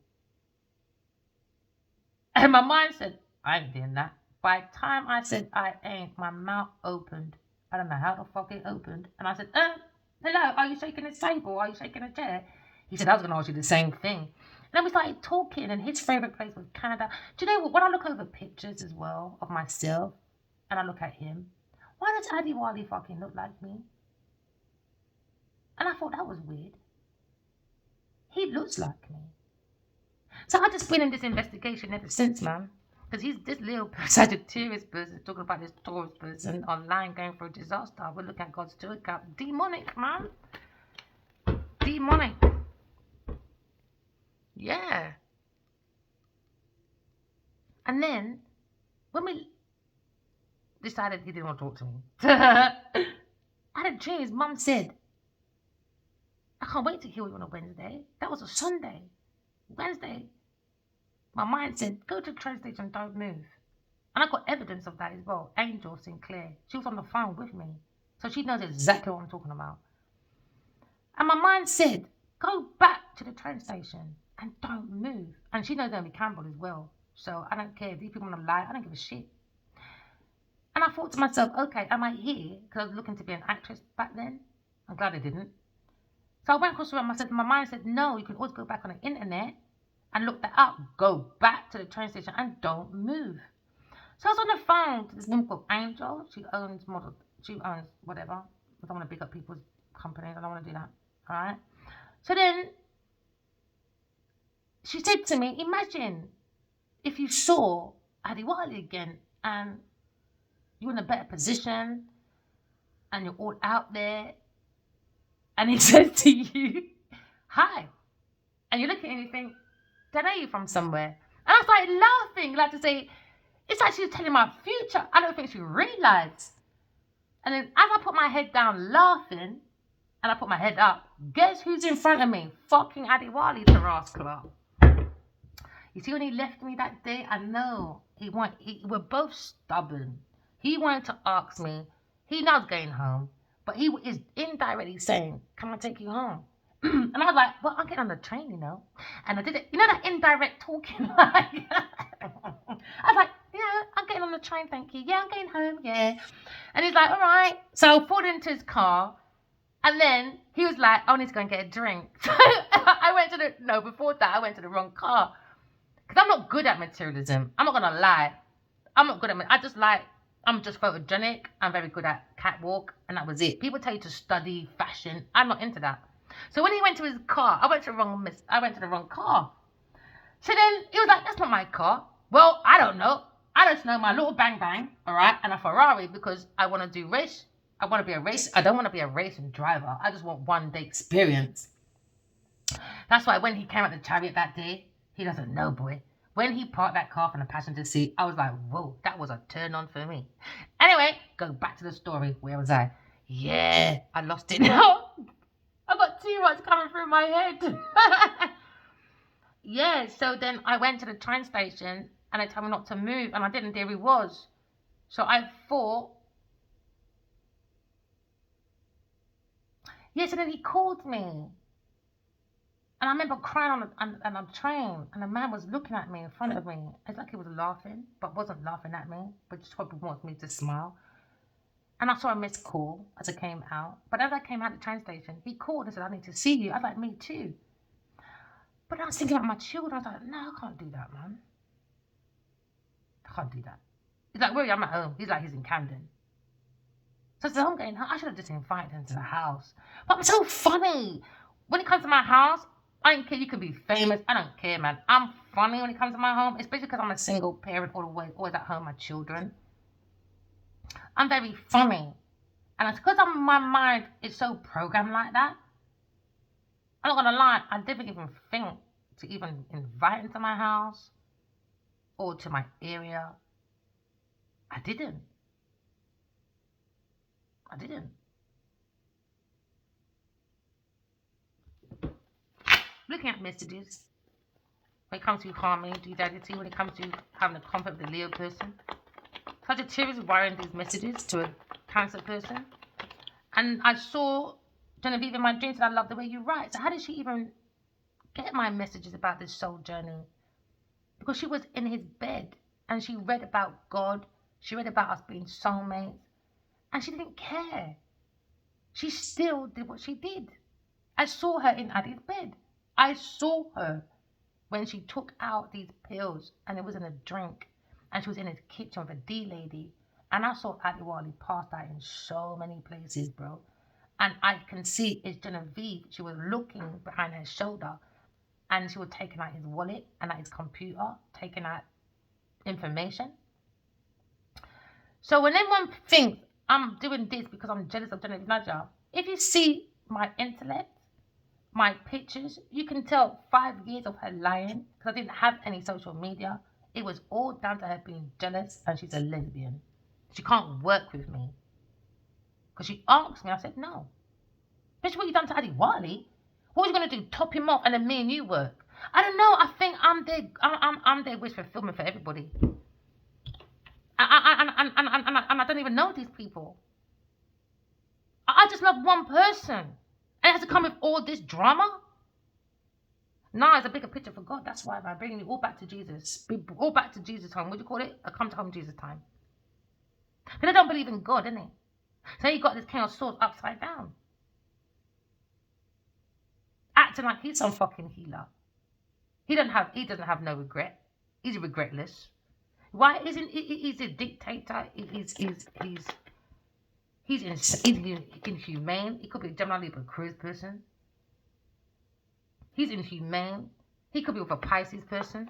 And my mind said, I ain't doing that. By the time I said I ain't, my mouth opened. I don't know how the fuck it opened. And I said, hello, are you shaking a table? Are you shaking a chair? He said, I was going to ask you the same thing. And then we started talking, and his favourite place was Canada. Do you know what? When I look over pictures as well of myself, and I look at him, why does Adi Wali fucking look like me? And I thought that was weird. He looks like me. So I just been in this investigation ever since, man. Because he's this little Sagittarius person talking about this Taurus person online going for a disaster. We're looking at God's joy cup. Demonic, man. Demonic. Yeah. And then, when we decided he didn't want to talk to me, I had a dream. His mum said, I can't wait to hear you on a Wednesday. That was a Sunday. Wednesday. My mind said, go to the train station, don't move. And I got evidence of that as well. Angel Sinclair. She was on the phone with me. So she knows exactly what I'm talking about. And my mind said, go back to the train station and don't move. And she knows Naomi Campbell as well. So I don't care if these people want to lie. I don't give a shit. And I thought to myself, okay, am I here? Because I was looking to be an actress back then. I'm glad I didn't. So I went across the room. My mind said, no, you can always go back on the internet and look that up. Go back to the train station and don't move. So I was on the phone to this woman called Angel. She owns whatever. I don't want to pick up people's companies. I don't want to do that. All right. So then she said to me, imagine if you saw Adi Wali again and you're in a better position and you're all out there and he says to you, hi. And you look at him and you think, I know you from somewhere. And I started laughing, like to say, it's like she was telling my future. I don't think she realised. And then as I put my head down laughing, and I put my head up, guess who's in front of me? Fucking Adiwali, the rascal. You see when he left me that day? I know. We're both stubborn. He wanted to ask me. He knows going home. But he is indirectly saying, can I take you home? And I was like, well, I'm getting on the train, you know. And I did it. You know that indirect talking? I was like, yeah, I'm getting on the train, thank you. Yeah, I'm getting home, yeah. And he's like, all right. So I pulled into his car. And then he was like, I need to go and get a drink. So before that, I went to the wrong car. Because I'm not good at materialism. I'm not going to lie. I'm not good at I'm just photogenic. I'm very good at catwalk. And that was it. People tell you to study fashion. I'm not into that. So when he went to his car, I went to the wrong car. So then he was like, that's not my car. Well, I don't know. I just know my little bang bang, all right, and a Ferrari because I want to do race. I want to be a race. I don't want to be a racing driver. I just want one day experience. That's why when he came out the chariot that day, he doesn't know, boy. When he parked that car from the passenger seat, I was like, whoa, that was a turn on for me. Anyway, go back to the story. Where was I? Yeah, I lost it now. I got too much coming through my head. Yeah, so then I went to the train station and they told me not to move and I didn't. There he was. So I thought, yes, and then he called me. And I remember crying on the train and the man was looking at me in front of me. It's like he was laughing, but wasn't laughing at me, but just probably wants me to smile. And I saw a missed call as I came out. But as I came out of the train station, he called and said, I need to see you. I was like, me too. But I was thinking about my children. I was like, no, I can't do that, man. I can't do that. He's like, where are you? I'm at home. He's like, he's in Camden. So I said, I'm going home. I should have just invited him to the house. But I'm so funny. When it comes to my house, I don't care. You can be famous. I don't care, man. I'm funny when it comes to my home, especially because I'm a single parent all the way, always at home with my children. I'm very funny. And it's because my mind is so programmed like that. I'm not going to lie. I didn't even think to even invite him to my house or to my area. I didn't. Looking at messages, when it comes to harmony, duality, when it comes to having a comfort with the Leo person. Sagittarius is wiring these messages to a Cancer person. And I saw Genevieve in my dreams and I love the way you write. So how did she even get my messages about this soul journey? Because she was in his bed and she read about God. She read about us being soulmates. And she didn't care. She still did what she did. I saw her in Addie's bed. I saw her when she took out these pills and it was in a drink. And she was in his kitchen with a D lady. And I saw Addie while he passed out in so many places, bro. And I can see it's Genevieve. She was looking behind her shoulder. And she was taking out his wallet and out his computer, taking out information. So when anyone thinks I'm doing this because I'm jealous of Genevieve Nadja, if you see my intellect, my pictures, you can tell 5 years of her lying because I didn't have any social media. It was all down to her being jealous and she's a lesbian. She can't work with me. Because she asked me, I said no. Bitch, what you done to Addy Wiley? What are you going to do? Top him off and then me and you work? I don't know. I think I'm their wish fulfillment for everybody. And I don't even know these people. I just love one person. And it has to come with all this drama? No, it's a bigger picture for God. That's why I'm bringing you all back to Jesus. All back to Jesus time. What do you call it? A come to home Jesus time. Because I don't believe in God, innit? So you got this king of swords upside down. Acting like he's some fucking healer. He doesn't have no regret. He's regretless. Why isn't he's a dictator? He's inhumane. He could be a Gemini Libra Cruise person. He's inhumane. He could be with a Pisces person.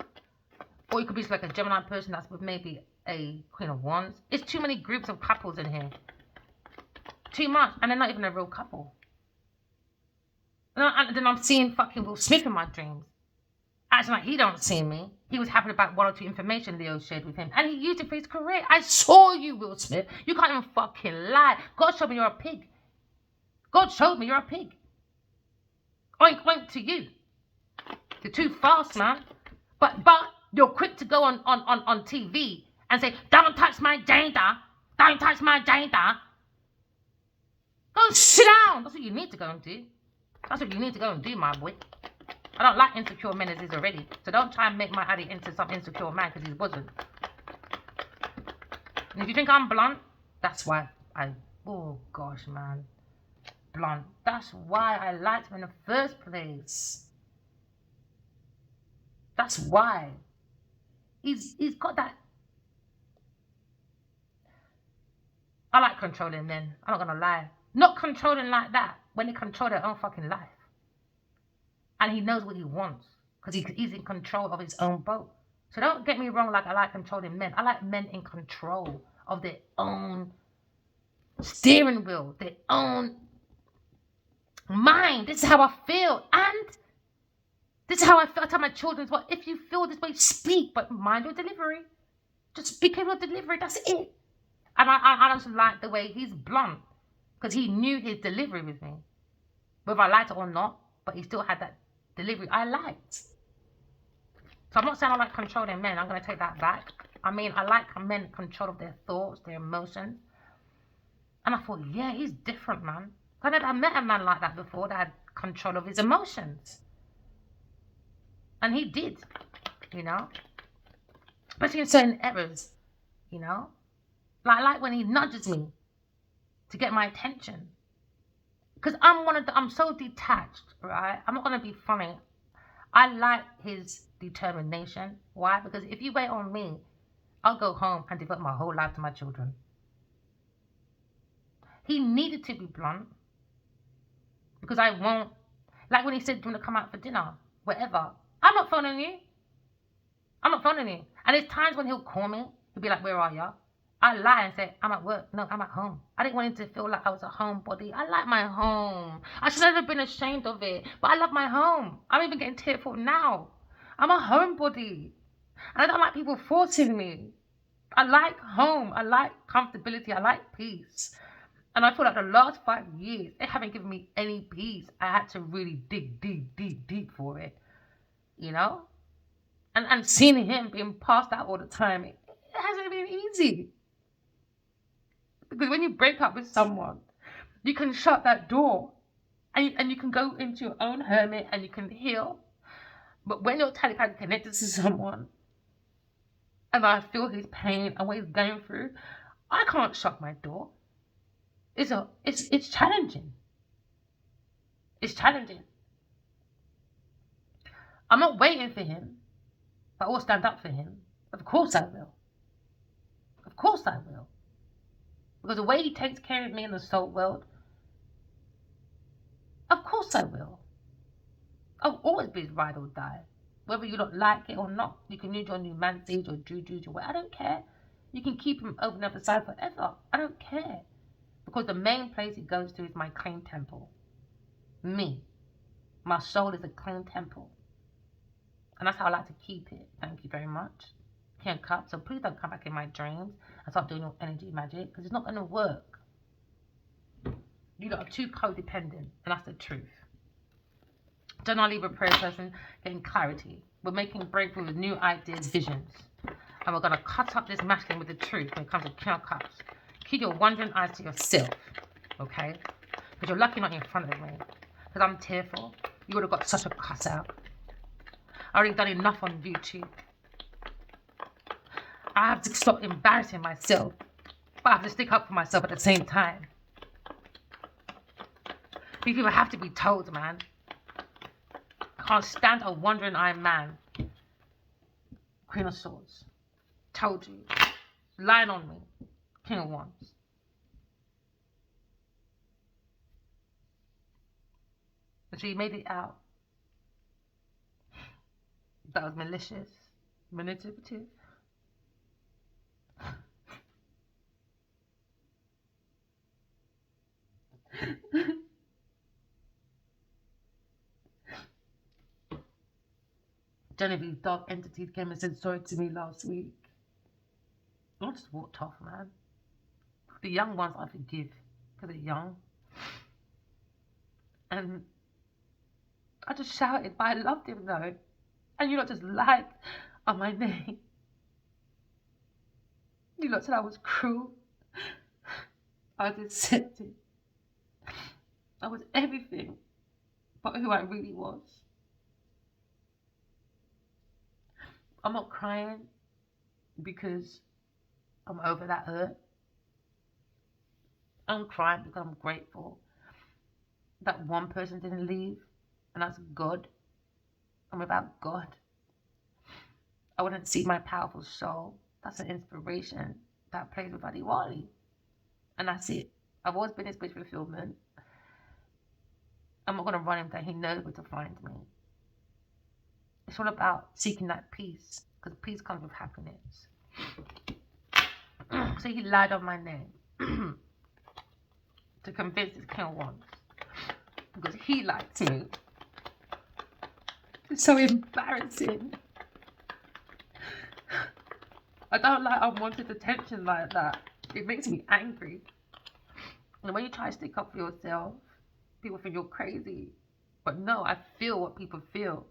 Or he could be like a Gemini person that's with maybe a Queen of Wands. It's too many groups of couples in here. Too much. And they're not even a real couple. And then I'm seeing fucking Will Smith in my dreams. Acting like he don't see me. He was happy about 1 or 2 information Leo shared with him. And he used it for his career. I saw you, Will Smith. You can't even fucking lie. God showed me you're a pig. God showed me you're a pig. Oink, oink to you. You're too fast, man. But you're quick to go on TV and say, don't touch my gender. Don't touch my gender. Go and sit down. That's what you need to go and do. That's what you need to go and do, my boy. I don't like insecure men as is already. So don't try and make my Addy into some insecure man because he wasn't. And if you think I'm blunt, that's why oh gosh, man. Blunt. That's why I liked him in the first place. That's why. He's got that. I like controlling men. I'm not going to lie. Not controlling like that when they control their own fucking life. And he knows what he wants because he's in control of his own boat. So don't get me wrong, like I like controlling men. I like men in control of their own steering wheel, their own mind. This is how I feel. And this is how I feel. I tell my children as well, if you feel this way, speak, but mind your delivery. Just be careful with delivery. That's it. And I just like the way he's blunt because he knew his delivery with me. Whether I liked it or not, but he still had that delivery I liked. So I'm not saying I like controlling men. I'm going to take that back. I mean, I like men control of their thoughts, their emotions. And I thought, yeah, he's different, man. I never met a man like that before that had control of his emotions. And he did, you know. Especially in certain errors, you know. Like when he nudges me to get my attention. Because I'm so detached, right? I'm not going to be funny. I like his determination. Why? Because if you wait on me, I'll go home and devote my whole life to my children. He needed to be blunt because I won't. Like when he said, do you want to come out for dinner? Whatever. I'm not phoning you. I'm not phoning you. And there's times when he'll call me. He'll be like, where are you? I lie and say, I'm at work. No, I'm at home. I didn't want him to feel like I was a homebody. I like my home. I should never have been ashamed of it. But I love my home. I'm even getting tearful now. I'm a homebody. And I don't like people forcing me. I like home. I like comfortability. I like peace. And I feel like the last 5 years, they haven't given me any peace. I had to really dig deep, deep, deep for it. You know? And seeing him being passed out all the time, it hasn't been easy. Because when you break up with someone, you can shut that door and you can go into your own hermit and you can heal. But when you're telepathically connected to someone and I feel his pain and what he's going through, I can't shut my door. It's challenging. It's challenging. I'm not waiting for him, but I will stand up for him. Of course I will. Of course I will. Because the way he takes care of me in the soul world, of course I will. I'll always be his ride or die. Whether you don't like it or not, you can use your numancies or jujus or what. I don't care. You can keep him over the other side forever. I don't care. Because the main place he goes to is my clean temple. Me. My soul is a clean temple. And that's how I like to keep it. Thank you very much. King of Cups. So please don't come back in my dreams and start doing your energy magic. Because it's not going to work. You lot are too codependent. And that's the truth. Don't I leave a prayer person getting clarity. We're making breakthrough with new ideas, visions. And we're going to cut up this masculine with the truth when it comes to King of Cups. Keep your wandering eyes to yourself. Okay? Because you're lucky not in front of me. Because I'm tearful. You would have got such a cuss out. I already done enough on YouTube. I have to stop embarrassing myself. But I have to stick up for myself at the same time. These people have to be told, man. I can't stand a wandering eye man. Queen of Swords. Told you. Lying on me. King of Wands. And so you made it out. That was malicious. Manipulative. Genevieve's dark entities came and said sorry to me last week. I just walked off, man. The young ones I forgive because they're young. And I just shouted, but I loved him though. And you lot just lied on my name. You lot said I was cruel. I was deceptive. I was everything but who I really was. I'm not crying because I'm over that hurt. I'm crying because I'm grateful that one person didn't leave, and that's God. And without God, I wouldn't see my powerful soul. That's an inspiration that plays with Adiwali. And that's it. I've always been his wish fulfillment. I'm not going to run him down. He knows where to find me. It's all about seeking that peace, because peace comes with happiness. So he lied on my name to convince his King of Wands, because he likes me. It's so embarrassing. I don't like unwanted attention like that. It makes me angry. And when you try to stick up for yourself, people think you're crazy. But no, I feel what people feel.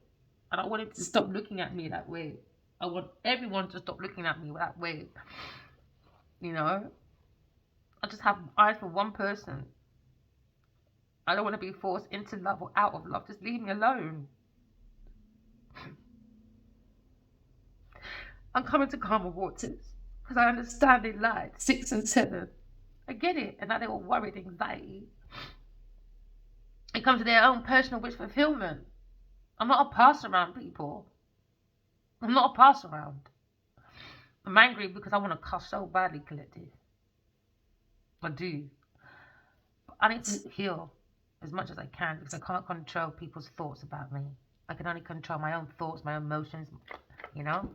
And I want him to stop looking at me that way. I want everyone to stop looking at me that way. You know? I just have eyes for one person. I don't want to be forced into love or out of love. Just leave me alone. I'm coming to calmer waters because I understand they lied. 6 and 7. I get it. And now they're all worried, anxiety. It comes to their own personal wish fulfillment. I'm not a pass around, people. I'm not a pass around. I'm angry because I want to cuss so badly, collective. I do. I need to heal as much as I can because I can't control people's thoughts about me. I can only control my own thoughts, my own emotions, you know?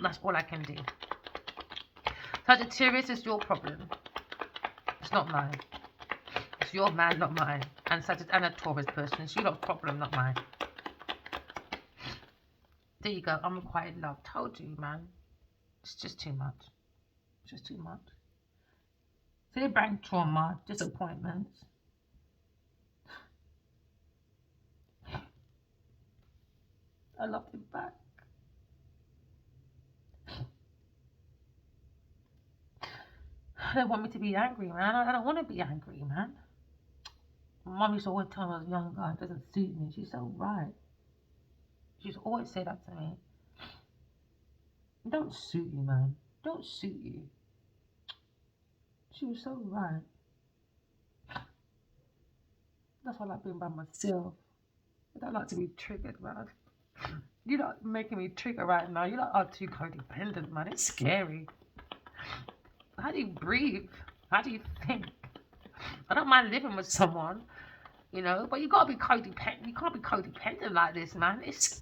That's all I can do. Sagittarius is your problem. It's not mine. It's your man, not mine. And and a Taurus person. It's your problem, not mine. There you go. Unrequited love. Told you, man. It's just too much. It's just too much. So they bring trauma, disappointments. I love him back. They want me to be angry, man. I don't want to be angry, man. My mum used to always tell me I was younger, it doesn't suit me. She's so right. She used to always say that to me. It don't suit you, man. It don't suit you. She was so right. That's why I like being by myself. I don't like to be triggered, man. You're not making me trigger right now. You're not too codependent, man. It's scary. How do you breathe? How do you think? I don't mind living with someone, you know, but you gotta be codependent. You can't be codependent like this, man. That's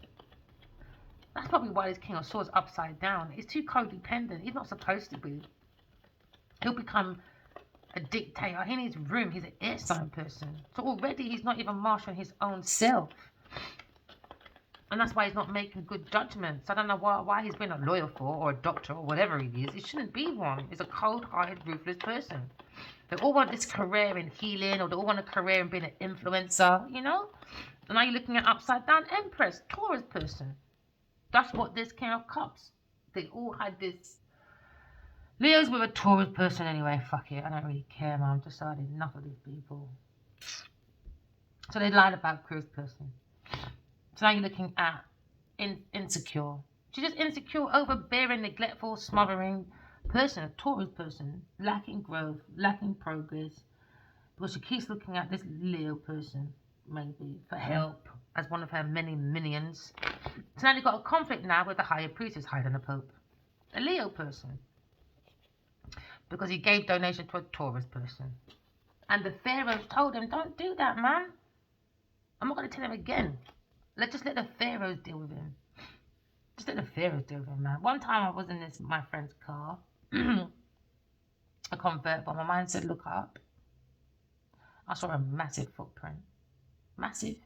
probably why this King of Swords upside down. He's too codependent. He's not supposed to be. He'll become a dictator. In his room, he's an air sign person. So already he's not even marshalling his own self. And that's why he's not making good judgments. I don't know why he's been a lawyer for, or a doctor, or whatever he is. He shouldn't be one. He's a cold-hearted, ruthless person. They all want this career in healing, or they all want a career in being an influencer, you know? And now you're looking at upside down Empress, Taurus person. That's what this King of Cups. They all had this. Leo's with a Taurus person anyway. Fuck it. I don't really care, man. I'm just had enough of these people. So they lied about Chris person. So now you're looking at insecure. She's just insecure, overbearing, neglectful, smothering person, a Taurus person, lacking growth, lacking progress. Because she keeps looking at this Leo person, maybe, for help as one of her many minions. So now you've got a conflict now with the higher priestess higher than the Pope. A Leo person. Because he gave donation to a Taurus person. And the pharaohs told him, don't do that, man. I'm not going to tell him again. Let's just let the pharaohs deal with him. Just let the pharaohs deal with him, man. One time I was in my friend's car. A convertible. My mind said, look up. I saw a massive footprint. Massive.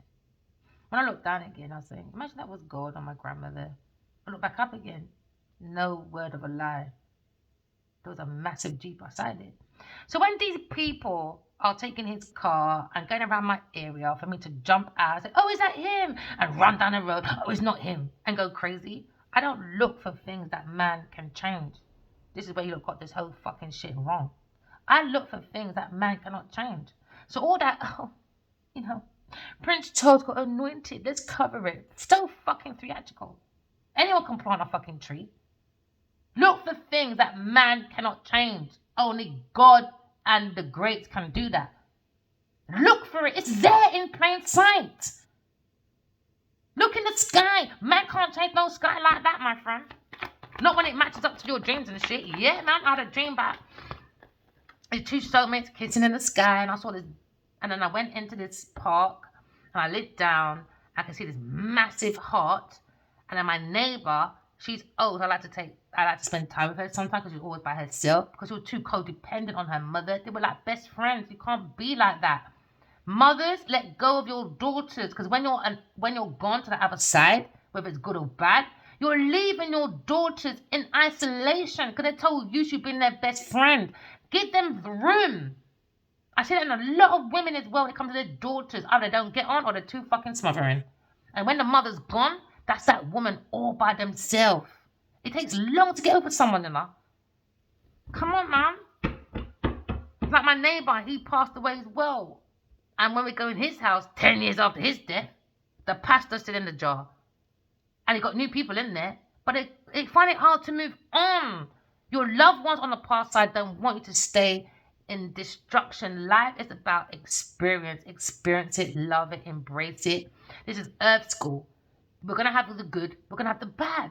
When I looked down again, I was saying, imagine that was God or my grandmother. I looked back up again. No word of a lie. There was a massive Jeep beside it. So when these people are taking his car and going around my area for me to jump out and say, oh, is that him? And run down the road, oh, it's not him, and go crazy. I don't look for things that man can change. This is where you got this whole fucking shit wrong. I look for things that man cannot change. So all that, oh, you know, Prince Charles got anointed, let's cover it. So fucking theatrical. Anyone can plant a fucking tree. Look for things that man cannot change. Only God and the greats can do that. Look for it. It's there in plain sight. Look in the sky. Man can't change no sky like that, my friend. Not when it matches up to your dreams and shit. Yeah, man, I had a dream about these two soulmates kissing in the sky, and I saw this. And then I went into this park, and I looked down. I could see this massive heart, and then my neighbor, she's old. I like to spend time with her sometimes because she's always by herself because she was too codependent on her mother. They were like best friends. You can't be like that. Mothers, let go of your daughters because when you're gone to the other side, whether it's good or bad, you're leaving your daughters in isolation because they told you should be their best friend. Give them the room. I see that in a lot of women as well when it comes to their daughters. Either they don't get on or they're too fucking smothering. And when the mother's gone, that's that woman all by themselves. It takes long to get over someone, you know. Come on, man. Like my neighbor, he passed away as well. And when we go in his house, 10 years after his death, the pastor's still in the jar. And he got new people in there. But they find it hard to move on. Your loved ones on the past side don't want you to stay in destruction. Life is about experience. Experience it, love it, embrace it. This is Earth School. We're going to have the good. We're going to have the bad.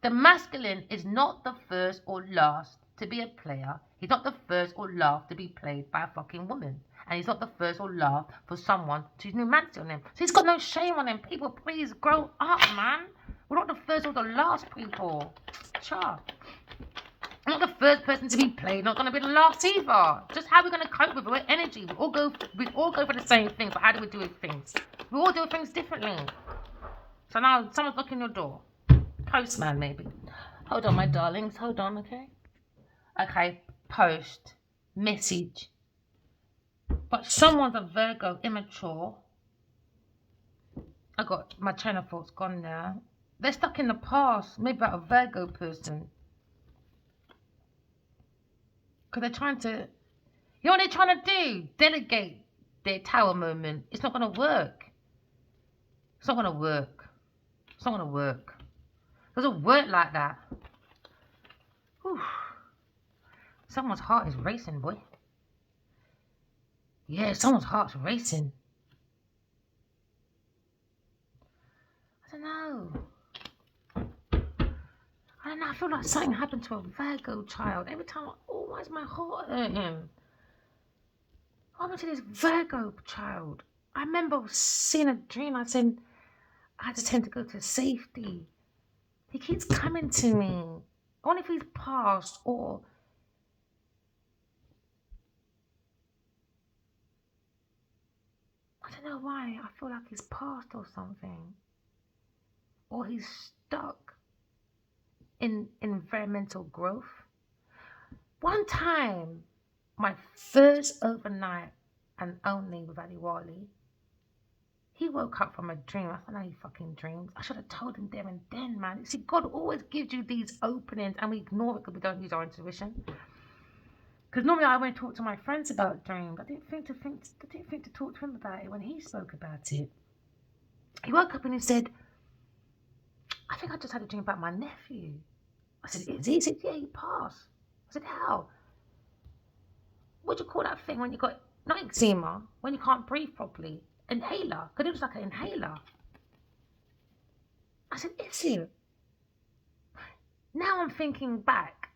The masculine is not the first or last to be a player. He's not the first or last to be played by a fucking woman. And he's not the first or last for someone to numancy on him. So he's got no shame on him. People, please grow up, man. We're not the first or the last people. Sure. I'm not the first person to be played, not going to be the last either. Just how we're going to cope with it. We're energy. We all go for the same thing, but how do we do things? We all do things differently. So now someone's knocking your door. Postman, maybe. Hold on, my darlings. Hold on, okay? Okay, post. Message. But someone's a Virgo, immature. I got my train of thought's gone now. They're stuck in the past. Maybe about a Virgo person. Because they're trying to... You know what they're trying to do? Delegate their tower moment. It's not going to work. It's not going to work. It's not going to work. It doesn't work like that. Whew. Someone's heart is racing, boy. Yeah, someone's heart's racing. I don't know. I feel like something happened to a Virgo child. Every time, why is my heart hurting? What happened to this Virgo child? I remember seeing a dream. I said, I had to tend to go to safety. He keeps coming to me. I wonder if he's passed or... I don't know why. I feel like he's passed or something. Or he's stuck in environmental growth. One time, my first overnight and only with Adiwali, he woke up from a dream. I thought, no, he fucking dreams. I should have told him there and then, man. See, God always gives you these openings and we ignore it because we don't use our intuition. Because normally I went to talk to my friends about dreams. I didn't think to talk to him about it when he spoke about it. He woke up and he said, I think I just had a dream about my nephew. I said, is he? He said, yeah, he passed. I said, how? What do you call that thing when you got, not eczema, when you can't breathe properly? Inhaler. Because it was like an inhaler. I said, is he? Now I'm thinking back.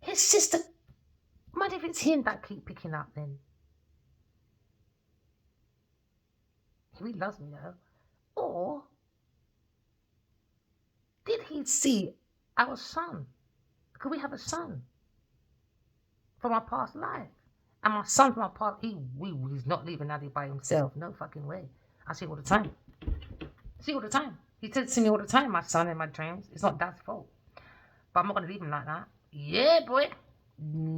His sister, imagine if it's him that keep picking up then. He really loves me though. Or did he see our son? Because we have a son from our past life. And my son from our past, he's not leaving Nadie by himself. No fucking way. I see it all the time. He says to me all the time, my son in my dreams. It's not Dad's fault. But I'm not going to leave him like that. Yeah, boy.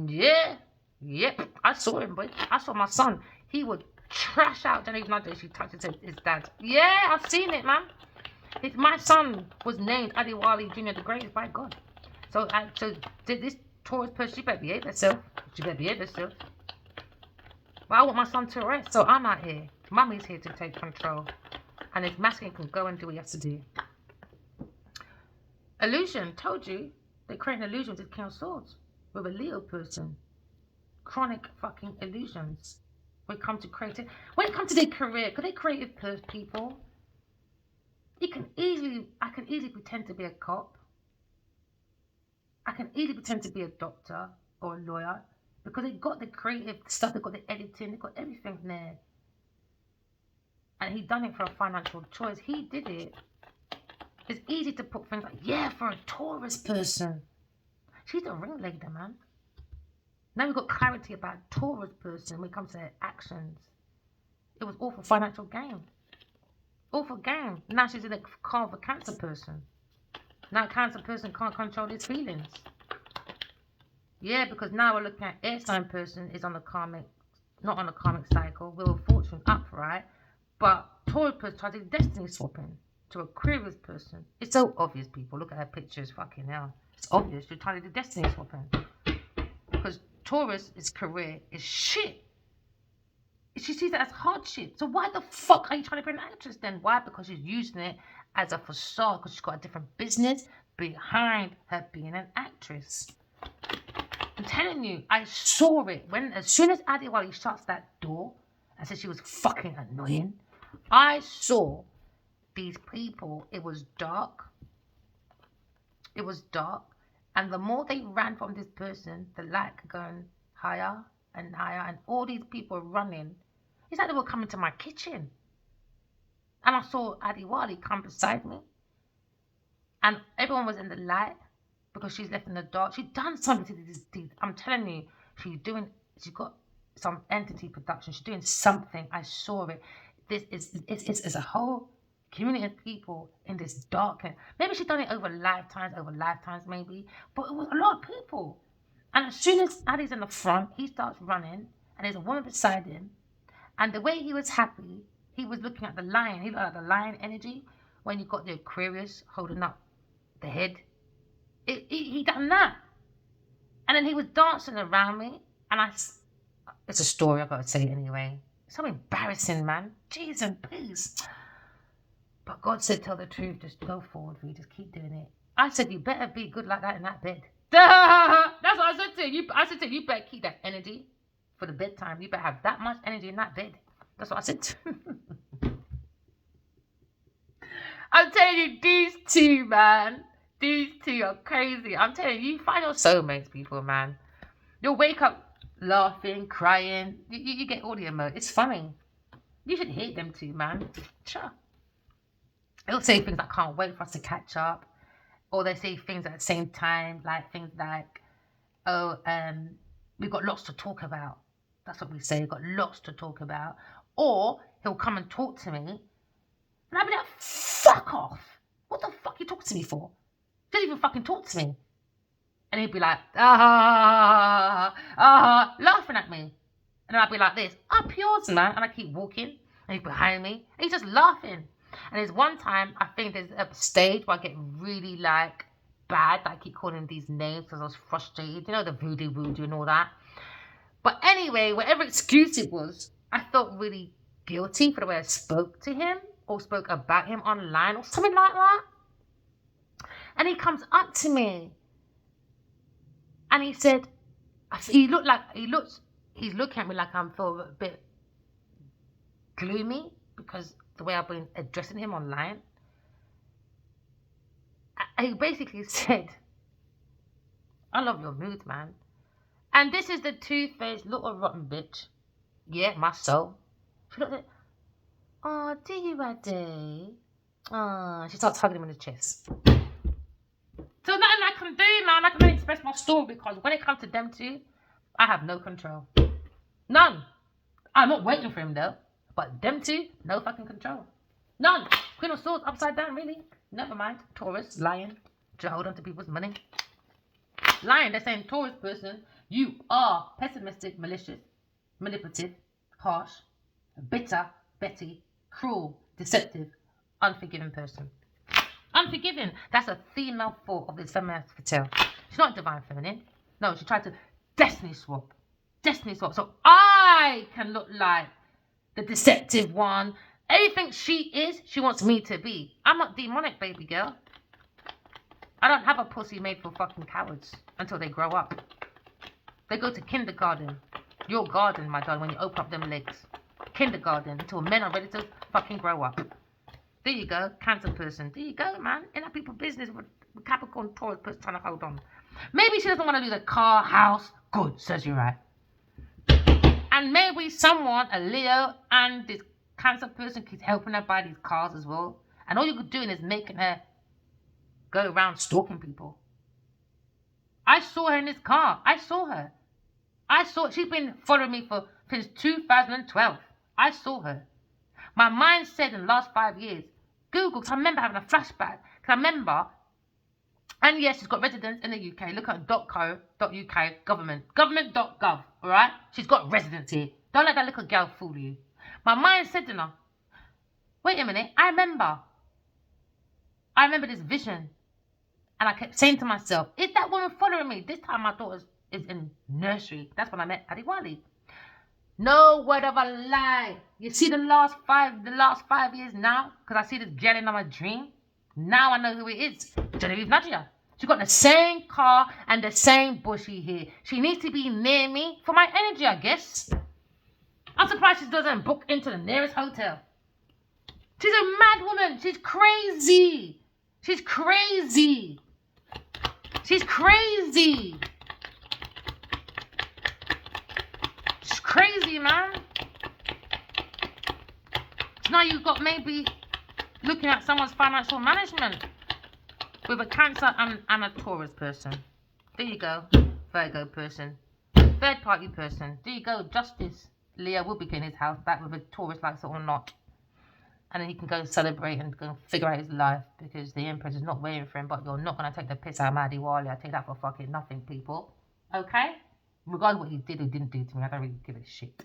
Yeah. Yep. I saw him, boy. I saw my son. He would trash out. Don't even know if she touched his dad. Yeah, I've seen it, man. My son was named Adiwali Jr. the Greatest by God. So did this Taurus person, she better behave herself. But I want my son to rest, so I'm out here. Mummy's here to take control. And his masculine can go and do what he has to do. Illusion, told you. They create illusions with King of Swords. With a Leo person. Chronic fucking illusions. When it comes to creative, when it comes to their career, because they're creative people. I can easily pretend to be a cop. I can easily pretend to be a doctor or a lawyer. Because they've got the creative stuff, they've got the editing, they've got everything there. And he done it for a financial choice. He did it. It's easy to put things like, yeah, for a Taurus person. She's a ringleader, man. Now we've got clarity about Taurus person when it comes to their actions. It was all for financial gain. All for gain. Now she's in a car of a Cancer person. Now a Cancer person can't control his feelings. Yeah, because now we're looking at air sign person is on the karmic, not on the karmic cycle. Wheel of Fortune upright. But Taurus person tried to do destiny swapping to Aquarius person. It's so obvious, people. Look at her pictures, fucking hell. It's obvious you're trying to do destiny swapping. Because Taurus, its career is shit. She sees it as hardship. So why the fuck are you trying to be an actress then? Why? Because she's using it as a facade. Because she's got a different business behind her being an actress. I'm telling you, I saw it. As soon as Adiwali shuts that door and said she was fucking annoying, I saw these people, it was dark. It was dark. And the more they ran from this person, the light going higher and higher. And all these people running. It's like they were coming to my kitchen. And I saw Adiwali come beside me. And everyone was in the light because she's left in the dark. She's done something to these. I'm telling you, she's got some entity production. She's doing something. I saw it. It's a whole community of people in this darkness. Maybe she's done it over lifetimes, maybe. But it was a lot of people. And as soon as Adi's in the front, he starts running. And there's a woman beside him. And the way he was happy, he was looking at the lion. He looked at the lion energy when you got the Aquarius holding up the head. He done that. And then he was dancing around me. And it's a story, I've got to say it anyway. It's so embarrassing, man. Jeez and please. But God said, tell the truth. Just go forward, we just keep doing it. I said, you better be good like that in that bed. That's what I said to you. I said to you, you better keep that energy for the bedtime. You better have that much energy in that bed. That's what I said to I'm telling you, these two, man. These two are crazy. I'm telling you, you find your soulmates, people, man. You'll wake up laughing, crying. You get all the emotions. It's funny. You should hate them too, man. Sure. They'll say things like, can't wait for us to catch up. Or they say things at the same time, like things like, oh, we've got lots to talk about. That's what we say. We've got lots to talk about. Or he'll come and talk to me. And I'll be like, fuck off. What the fuck you talking to me for? Don't even fucking talk to me. And he'd be like, laughing at me. And then I'd be like this, up yours, man. And I keep walking. And he's behind me. And he's just laughing. And there's one time, I think there's a stage where I get really, like, bad. I keep calling him these names because I was frustrated. You know, the voodoo and all that. But anyway, whatever excuse it was, I felt really guilty for the way I spoke to him or spoke about him online or something like that. And he comes up to me and he said, he's looking at me like I'm feeling a bit gloomy because the way I've been addressing him online. He basically said, I love your mood, man. And this is the two-faced little rotten bitch. Yeah, my soul. She looked at, oh, do you, Addy? Oh, she starts hugging him in the chest. So nothing I can do, man. I can only express my story because when it comes to them two, I have no control. None. I'm not waiting for him, though. But them two, no fucking control. None. Queen of Swords, upside down, really. Never mind. Taurus, lion. To hold on to people's money. Lion, they're saying Taurus person, you are pessimistic, malicious, manipulative, harsh, bitter, Betty, cruel, deceptive, unforgiving person. Unforgiving. That's a female form of this feminine fatale. She's not divine feminine. No, she tried to destiny swap. Destiny swap. So I can look like the deceptive one. Anything she is, she wants me to be. I'm not demonic, baby girl. I don't have a pussy made for fucking cowards until they grow up. They go to kindergarten. Your garden, my darling, when you open up them legs. Kindergarten until men are ready to fucking grow up. There you go, Cancer person. There you go, man. In that people's business with Capricorn, Taurus person trying to hold on. Maybe she doesn't want to lose a car, house. Good, says you right. And maybe someone, a Leo, and this Cancer person keeps helping her buy these cars as well. And all you're doing is making her go around stalking people. I saw her in this car. I saw her. She's been following me since 2012. I saw her. My mind said in the last 5 years, Google, because I remember having a flashback. Because I remember, and yes, she's got residence in the UK. Look at .co.uk, government.gov, all right? She's got residence here. Don't let that little girl fool you. My mind said to her, wait a minute, I remember this vision. And I kept saying to myself, is that woman following me? This time my daughter is in nursery. That's when I met Adiwali. No word of a lie. You see the last 5 years now? Because I see this girl in my dream. Now I know who it is. Genevieve Nadia. She got the same car and the same bushy hair. She needs to be near me for my energy, I guess. I'm surprised she doesn't book into the nearest hotel. She's a mad woman. She's crazy. She's crazy. She's crazy. She's crazy, man. So now you've got maybe looking at someone's financial management with a Cancer and a Taurus person. There you go. Virgo person. Third party person. There you go. Justice. Leo will be getting his house back with a Taurus, likes it or not. And then he can go celebrate and go figure out his life, because the Empress is not waiting for him. But you're not going to take the piss out of Maddie Wiley. I take that for fucking nothing, people. Okay? Regardless of what he did or didn't do to me, I don't really give a shit.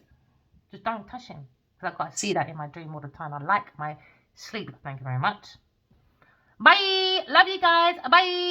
Just don't touch him. Because I've got to see that in my dream all the time. I like my sleep. Thank you very much. Bye. Love you guys. Bye.